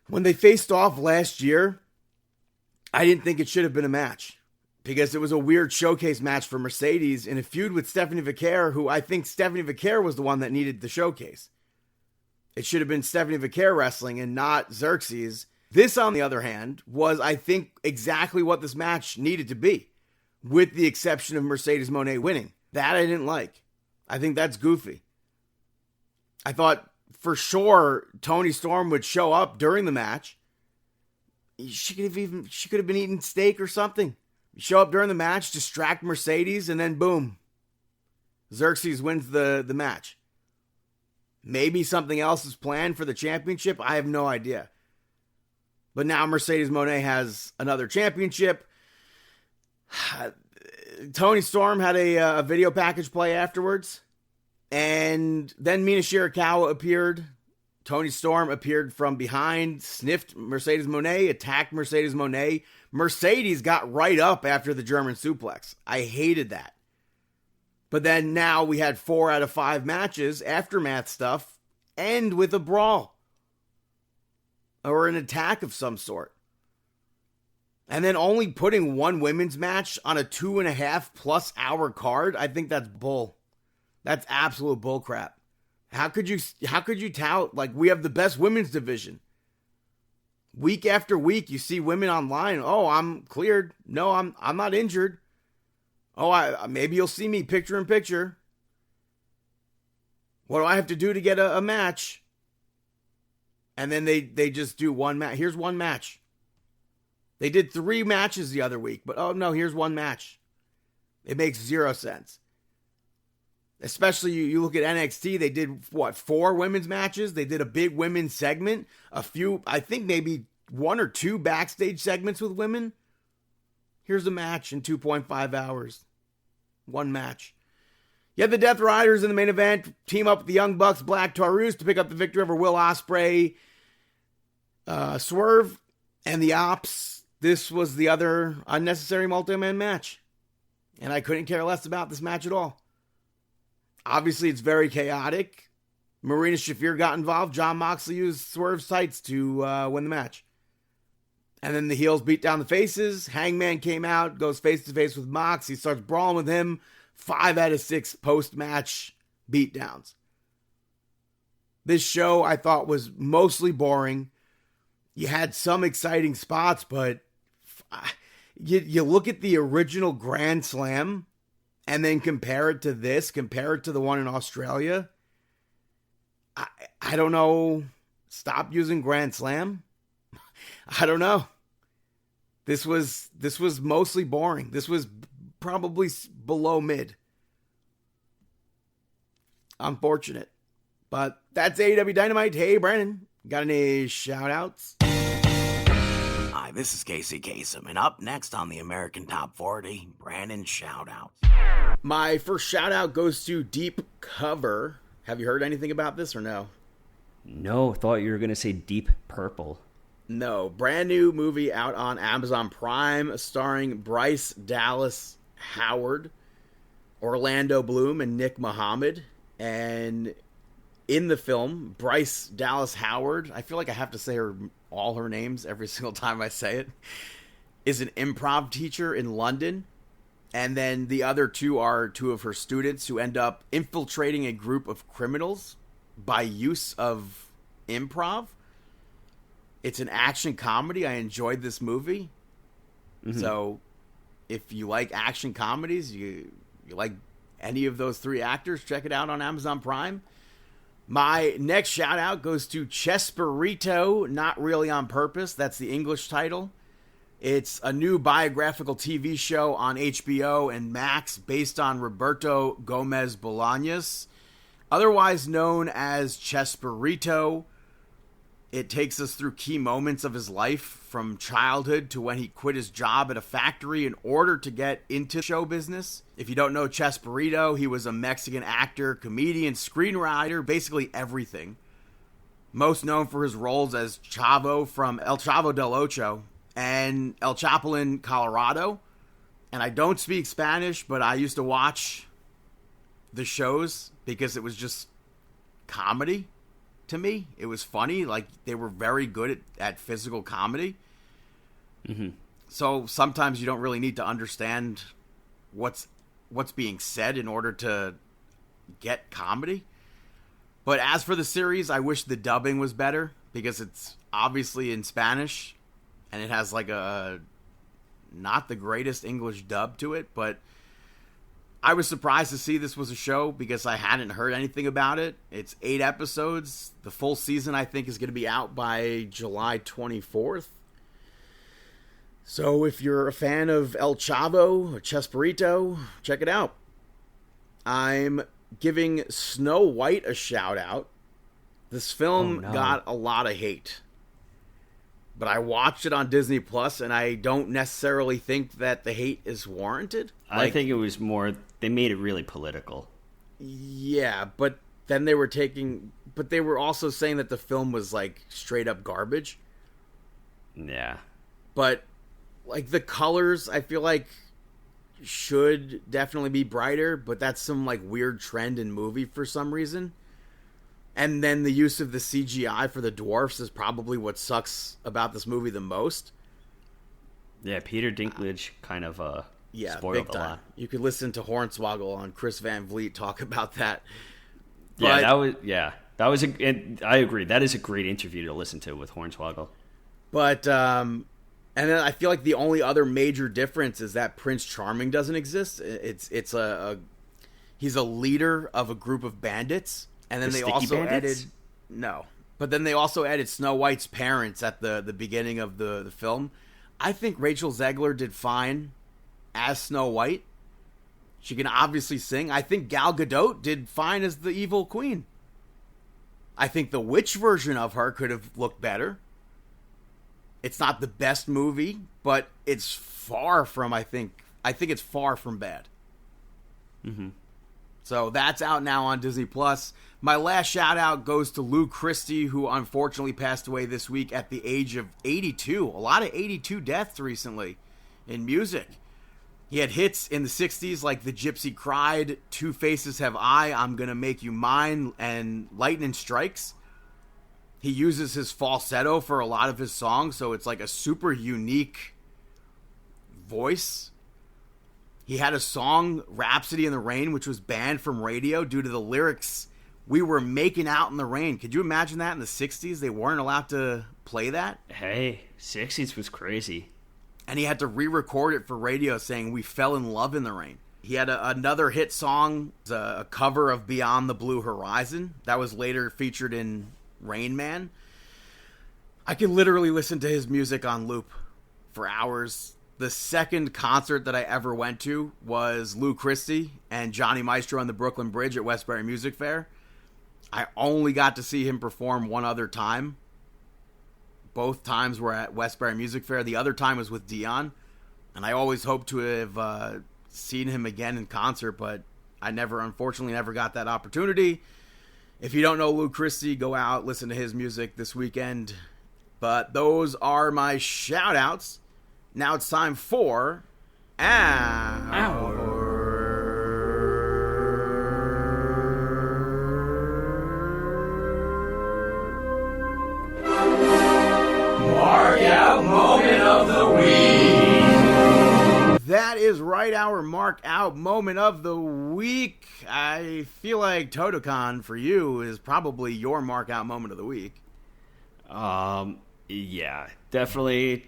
When they faced off last year, I didn't think it should have been a match because it was a weird showcase match for Mercedes in a feud with Stephanie Vicaire, who I think Stephanie Vicaire was the one that needed the showcase. It should have been Stephanie Vicaire wrestling and not Xerxes. This, on the other hand, was, I think, exactly what this match needed to be, with the exception of Mercedes Moné winning. That I didn't like. I think that's goofy. I thought for sure Toni Storm would show up during the match. She could have been eating steak or something. Show up during the match, distract Mercedes, and then boom, Xerxes wins the match. Maybe something else is planned for the championship. I have no idea. But now Mercedes Moné has another championship. Toni Storm had a video package play afterwards. And then Mina Shirakawa appeared. Toni Storm appeared from behind, sniffed Mercedes Moné, attacked Mercedes Moné. Mercedes got right up after the German suplex. I hated that. But then now we had 4 out of 5 matches, aftermath stuff, end with a brawl. Or an attack of some sort. And then only putting one women's match on a 2.5+ hour card, I think that's bull. That's absolute bull crap. How could you tout like we have the best women's division? Week after week you see women online, "Oh, I'm cleared. No, I'm not injured. Oh, maybe you'll see me picture in picture. What do I have to do to get a match?" And then they just do one match. Here's one match. They did 3 matches the other week, but oh no, here's one match. It makes 0 sense. Especially you look at NXT, they did 4 women's matches. They did a big women's segment, a few, I think maybe 1 or 2 backstage segments with women. Here's a match in 2.5 hours. One match. You had the Death Riders in the main event team up with the Young Bucks, Black Taurus to pick up the victory over Will Ospreay, Swerve, and the Ops. This was the other unnecessary multi-man match. And I couldn't care less about this match at all. Obviously, it's very chaotic. Marina Shafir got involved. Jon Moxley used Swerve's tights to win the match. And then the heels beat down the faces. Hangman came out, goes face-to-face with Mox. He starts brawling with him. 5 out of 6 post-match beatdowns. This show, I thought, was mostly boring. You had some exciting spots, but you look at the original Grand Slam and then compare it to this, compare it to the one in Australia. I don't know. Stop using Grand Slam? I don't know. This was mostly boring. This was probably below mid. Unfortunate. But that's AEW Dynamite. Hey, Brandon, got any shout-outs? Hi, this is Casey Kasem, and up next on the American Top 40, Brandon shout-outs. My first shout-out goes to Deep Cover. Have you heard anything about this or no? No, thought you were going to say Deep Purple. No, brand new movie out on Amazon Prime starring Bryce Dallas Howard, Orlando Bloom, and Nick Muhammad. And in the film, Bryce Dallas Howard, I feel like I have to say all her names every single time I say it, is an improv teacher in London. And then the other 2 are 2 of her students who end up infiltrating a group of criminals by use of improv. It's an action comedy. I enjoyed this movie. Mm-hmm. So if you like action comedies, you like any of those 3 actors, check it out on Amazon Prime. My next shout out goes to Chesperito, Not Really on Purpose. That's the English title. It's a new biographical TV show on HBO and Max based on Roberto Gomez Bolaños, otherwise known as Chesperito. It takes us through key moments of his life from childhood to when he quit his job at a factory in order to get into show business. If you don't know Chesperito, he was a Mexican actor, comedian, screenwriter, basically everything. most known for his roles as Chavo from El Chavo del Ocho and El Chapulín, Colorado. And I don't speak Spanish, but I used to watch the shows because it was just comedy to me. It was funny. Like, they were very good at physical comedy. Mm-hmm. So sometimes you don't really need to understand what's being said in order to get comedy. But as for the series, I wish the dubbing was better because it's obviously in Spanish and it has like a not the greatest English dub to it, but I was surprised to see this was a show because I hadn't heard anything about it. It's 8 episodes. The full season, I think, is going to be out by July 24th. So if you're a fan of El Chavo or Chespirito, check it out. I'm giving Snow White a shout out. This film got a lot of hate. But I watched it on Disney Plus, and I don't necessarily think that the hate is warranted. I think it was more, they made it really political. Yeah, but then they were also saying that the film was like straight up garbage. Yeah. But like the colors, I feel like should definitely be brighter, but that's some like weird trend in movie for some reason. And then the use of the CGI for the dwarfs is probably what sucks about this movie the most. Yeah, Peter Dinklage kind of spoiled a lot. You could listen to Hornswoggle on Chris Van Vliet talk about that. But, that was I agree. That is a great interview to listen to with Hornswoggle. But and then I feel like the only other major difference is that Prince Charming doesn't exist. He's a leader of a group of bandits. And then they also added but then they also added Snow White's parents at the beginning of the film. I think Rachel Zegler did fine as Snow White. She can obviously sing. I think Gal Gadot did fine as the evil queen. I think the witch version of her could have looked better. It's not the best movie, but it's far from, I think it's far from bad. Mm-hmm. So that's out now on Disney Plus. My last shout out goes to Lou Christie, who unfortunately passed away this week at the age of 82. A lot of 82 deaths recently in music. He had hits in the 60s like The Gypsy Cried, Two Faces Have I, I'm Gonna Make You Mine, and Lightning Strikes. He uses his falsetto for a lot of his songs, so it's like a super unique voice. He had a song, Rhapsody in the Rain, which was banned from radio due to the lyrics, "We were making out in the rain." Could you imagine that in the 60s? They weren't allowed to play that? Hey, 60s was crazy. And he had to re-record it for radio saying, "We fell in love in the rain." He had another hit song, a cover of Beyond the Blue Horizon. That was later featured in Rain Man. I could literally listen to his music on loop for hours. The second concert that I ever went to was Lou Christie and Johnny Maestro on the Brooklyn Bridge at Westbury Music Fair. I only got to see him perform one other time. Both times were at Westbury Music Fair. The other time was with Dion. And I always hoped to have seen him again in concert, but I unfortunately never got that opportunity. If you don't know Lou Christie, go out, listen to his music this weekend. But those are my shout-outs. Now it's time for Mark Out Moment of the Week. That is right, our Mark Out Moment of the Week. I feel like Totocon for you is probably your Mark Out Moment of the Week. Yeah, definitely.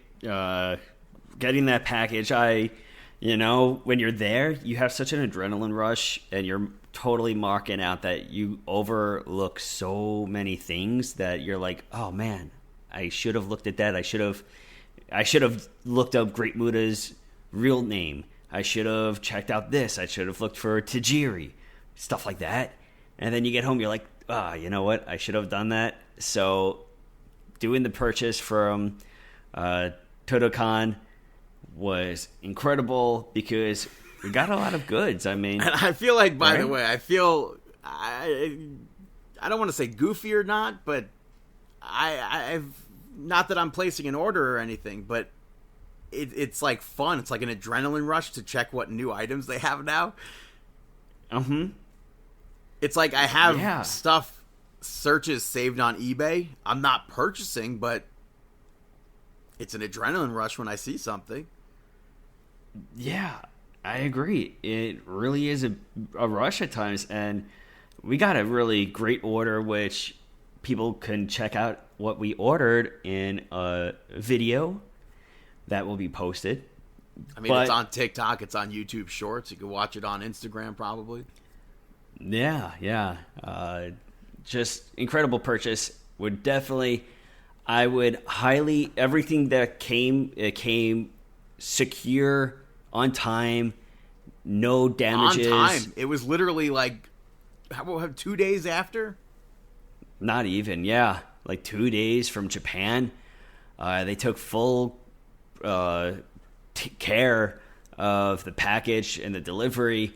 Getting that package, when you're there, you have such an adrenaline rush and you're totally marking out that you overlook so many things that you're like, oh man, I should have looked at that. I should have looked up Great Muda's real name. I should have checked out this. I should have looked for Tajiri, stuff like that. And then you get home, you're like, you know what? I should have done that. So doing the purchase from Totocon was incredible because we got a lot of goods. I mean, and I feel like, by the way, I don't want to say goofy or not, but I've not that I'm placing an order or anything, but it's like fun. It's like an adrenaline rush to check what new items they have now. It's like I have stuff searches saved on eBay. I'm not purchasing, but it's an adrenaline rush when I see something. Yeah, I agree. It really is a rush at times, and we got a really great order, which people can check out what we ordered in a video that will be posted. I mean, it's on TikTok, it's on YouTube Shorts. You can watch it on Instagram, probably. Yeah. Just incredible purchase. I would highly, everything that it came secure, on time, no damages. On time. It was literally like, how about 2 days after? Not even, yeah. Like 2 days from Japan. They took full care of the package and the delivery.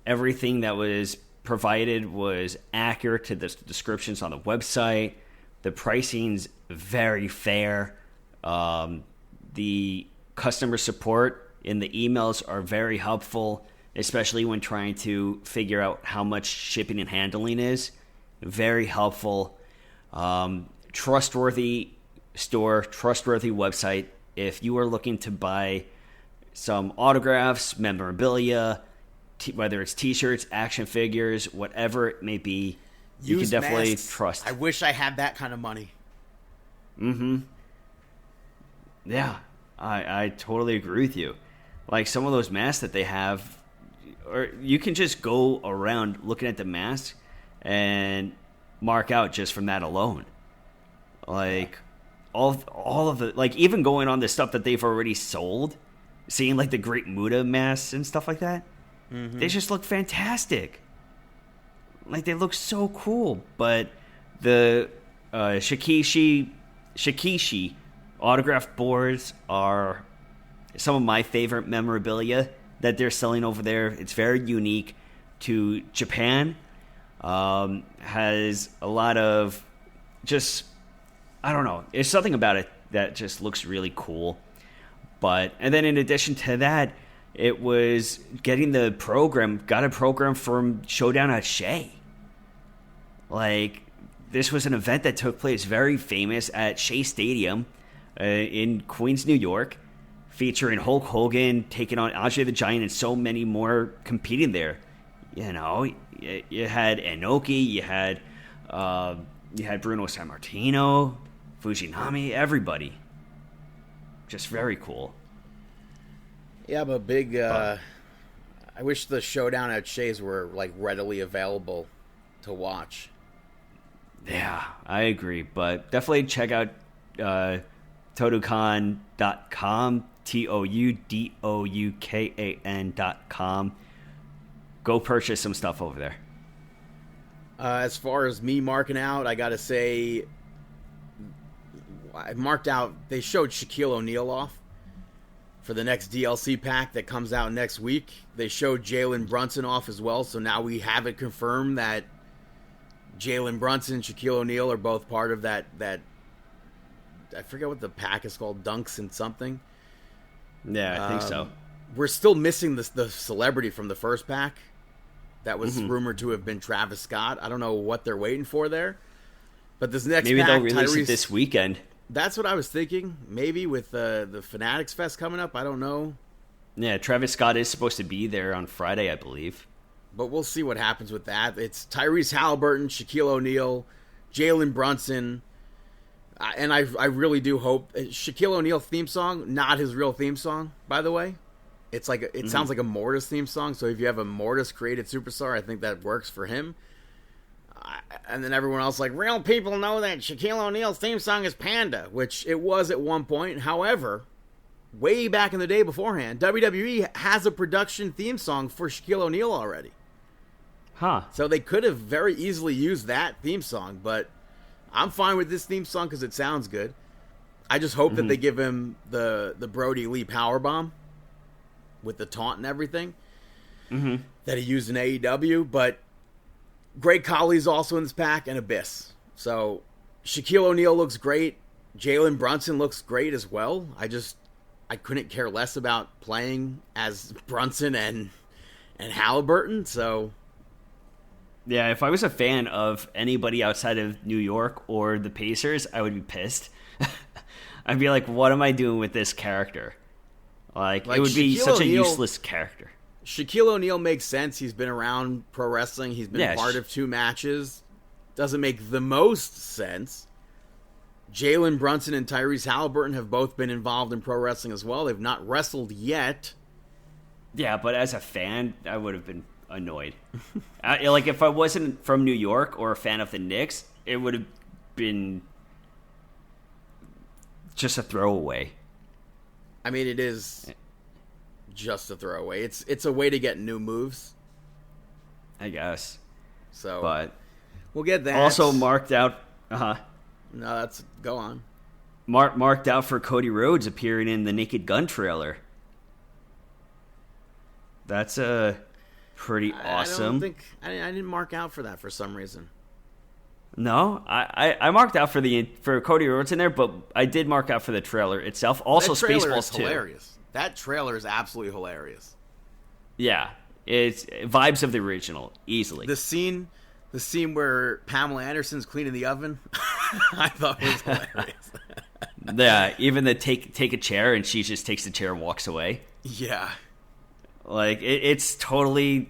Everything that was provided was accurate to the descriptions on the website. The pricing's very fair. The customer support in the emails are very helpful, especially when trying to figure out how much shipping and handling is. Very helpful. Trustworthy store, trustworthy website. If you are looking to buy some autographs, memorabilia, whether it's t-shirts, action figures, whatever it may be, you can definitely trust. I wish I had that kind of money. Yeah, I totally agree with you. Like some of those masks that they have, or you can just go around looking at the mask and mark out just from that alone. Like all of the, like even going on the stuff that they've already sold, seeing like the Great Muta masks and stuff like that, they just look fantastic. Like they look so cool. But the Shikishi autograph boards are some of my favorite memorabilia that they're selling over there. It's very unique to Japan. Has a lot of just, I don't know, there's something about it that just looks really cool. And then in addition to that, it was got a program from Showdown at Shea. Like, this was an event that took place very famous at Shea Stadium in Queens, New York, featuring Hulk Hogan taking on Andre the Giant and so many more competing there. You know, you had Inoki, you had Bruno Sammartino, Fujinami, everybody. Just very cool. Yeah, but big. I wish the Showdown at Shea's were like readily available to watch. Yeah, I agree. But definitely check out Toudoukkan.com, TOUDOUKAN.com. Go purchase some stuff over there. As far as me marking out, I got to say, I marked out, they showed Shaquille O'Neal off for the next DLC pack that comes out next week. They showed Jalen Brunson off as well, so now we have it confirmed that Jalen Brunson and Shaquille O'Neal are both part of that I forget what the pack is called, Dunks and something. Yeah, I think so. We're still missing the celebrity from the first pack. That was rumored to have been Travis Scott. I don't know what they're waiting for there. But this next maybe pack, they'll release it this weekend. That's what I was thinking. Maybe with the Fanatics Fest coming up. I don't know. Yeah, Travis Scott is supposed to be there on Friday, I believe. But we'll see what happens with that. It's Tyrese Halliburton, Shaquille O'Neal, Jalen Brunson. And I really do hope Shaquille O'Neal theme song, not his real theme song, by the way. It's like it sounds like a Mortis theme song. So if you have a Mortis created superstar, I think that works for him. And then everyone else like, real people know that Shaquille O'Neal's theme song is Panda, which it was at one point. However, way back in the day beforehand, WWE has a production theme song for Shaquille O'Neal already. Huh. So they could have very easily used that theme song, but I'm fine with this theme song because it sounds good. I just hope that they give him the Brody Lee powerbomb with the taunt and everything that he used in AEW. But Great Khali's also in this pack, and Abyss. So Shaquille O'Neal looks great. Jalen Brunson looks great as well. I couldn't care less about playing as Brunson and Halliburton, so... Yeah, if I was a fan of anybody outside of New York or the Pacers, I would be pissed. I'd be like, what am I doing with this character? Like it would be Shaquille such a O'Neal, useless character. Shaquille O'Neal makes sense. He's been around pro wrestling. He's been part of 2 matches. Doesn't make the most sense. Jalen Brunson and Tyrese Halliburton have both been involved in pro wrestling as well. They've not wrestled yet. Yeah, but as a fan, I would have been annoyed. Like if I wasn't from New York or a fan of the Knicks, it would have been just a throwaway. I mean, it is just a throwaway. It's a way to get new moves, I guess. So, but we'll get that. Also marked out. No, go on. Marked out for Cody Rhodes appearing in the Naked Gun trailer. That's pretty awesome. I didn't mark out for that for some reason. No, I marked out for Cody Rhodes in there, but I did mark out for the trailer itself. Also, that trailer Spaceballs is 2. Hilarious. That trailer is absolutely hilarious. Yeah, it's vibes of the original easily. The scene where Pamela Anderson's cleaning the oven, I thought was hilarious. Yeah, even the take a chair and she just takes the chair and walks away. Yeah, like it's totally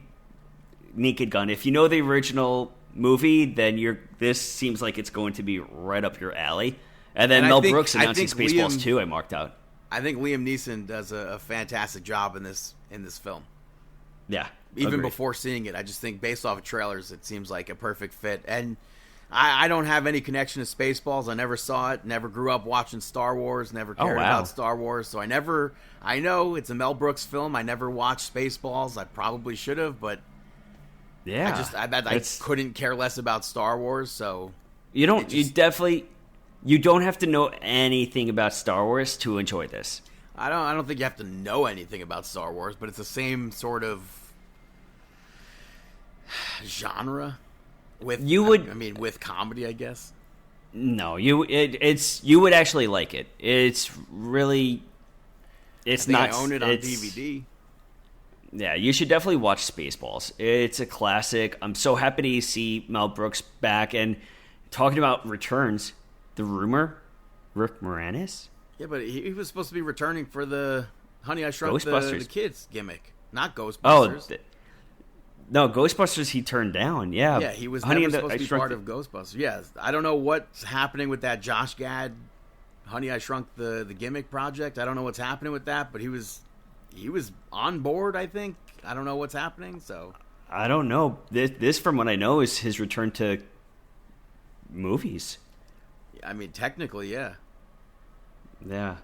Naked Gun. If you know the original movie, then this seems like it's going to be right up your alley. And then Mel Brooks announcing Spaceballs 2, I marked out. I think Liam Neeson does a fantastic job in this film. Yeah, even agreed. before seeing it, I just think based off of trailers, it seems like a perfect fit. And I don't have any connection to Spaceballs. I never saw it. Never grew up watching Star Wars. Never cared about Star Wars. So I know it's a Mel Brooks film. I never watched Spaceballs. I probably should have, but yeah, I couldn't care less about Star Wars. So you don't have to know anything about Star Wars to enjoy this. I don't think you have to know anything about Star Wars, but it's the same sort of genre with with comedy, I guess. No, you would actually like it. It's really I own it on DVD. Yeah, you should definitely watch Spaceballs. It's a classic. I'm so happy to see Mel Brooks back. And talking about returns, the rumor, Rick Moranis. Yeah, but he was supposed to be returning for the Honey, I Shrunk the Kids gimmick, not Ghostbusters. Oh, no, Ghostbusters he turned down, yeah. Yeah, he was never supposed to be part of Ghostbusters. Yeah, I don't know what's happening with that Josh Gad Honey, I Shrunk the Gimmick project. I don't know what's happening with that, but he was on board, I think. I don't know what's happening, so. I don't know. This, from what I know, is his return to movies. I mean, technically, yeah. Yeah.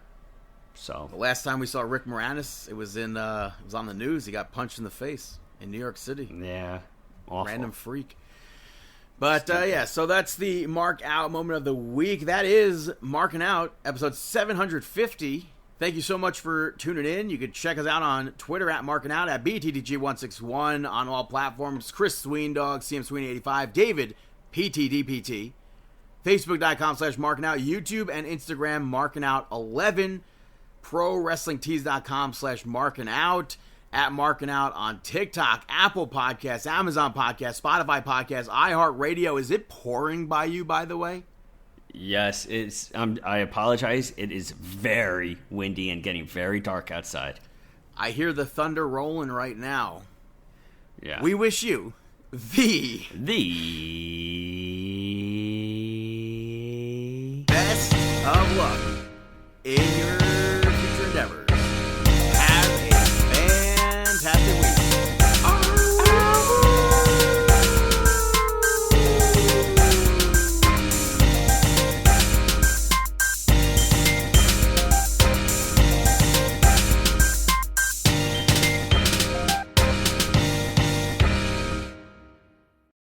So the last time we saw Rick Moranis, it was on the news. He got punched in the face in New York City. Yeah. Awful. Random freak. But yeah, so that's the Mark Out moment of the week. That is Markin Out, episode 750. Thank you so much for tuning in. You can check us out on Twitter at Markin Out, at BTDG161 on all platforms. Chris Sweendog, CM Sweeney85, David PTDPT. Facebook.com/MarkinOut, YouTube and Instagram, MarkinOut11, ProWrestlingTees.com/MarkinOut, at MarkinOut on TikTok, Apple Podcasts, Amazon Podcasts, Spotify Podcasts, iHeartRadio. Is it pouring by you, by the way? Yes, it's. I apologize. It is very windy and getting very dark outside. I hear the thunder rolling right now. Yeah. We wish you the best of luck in your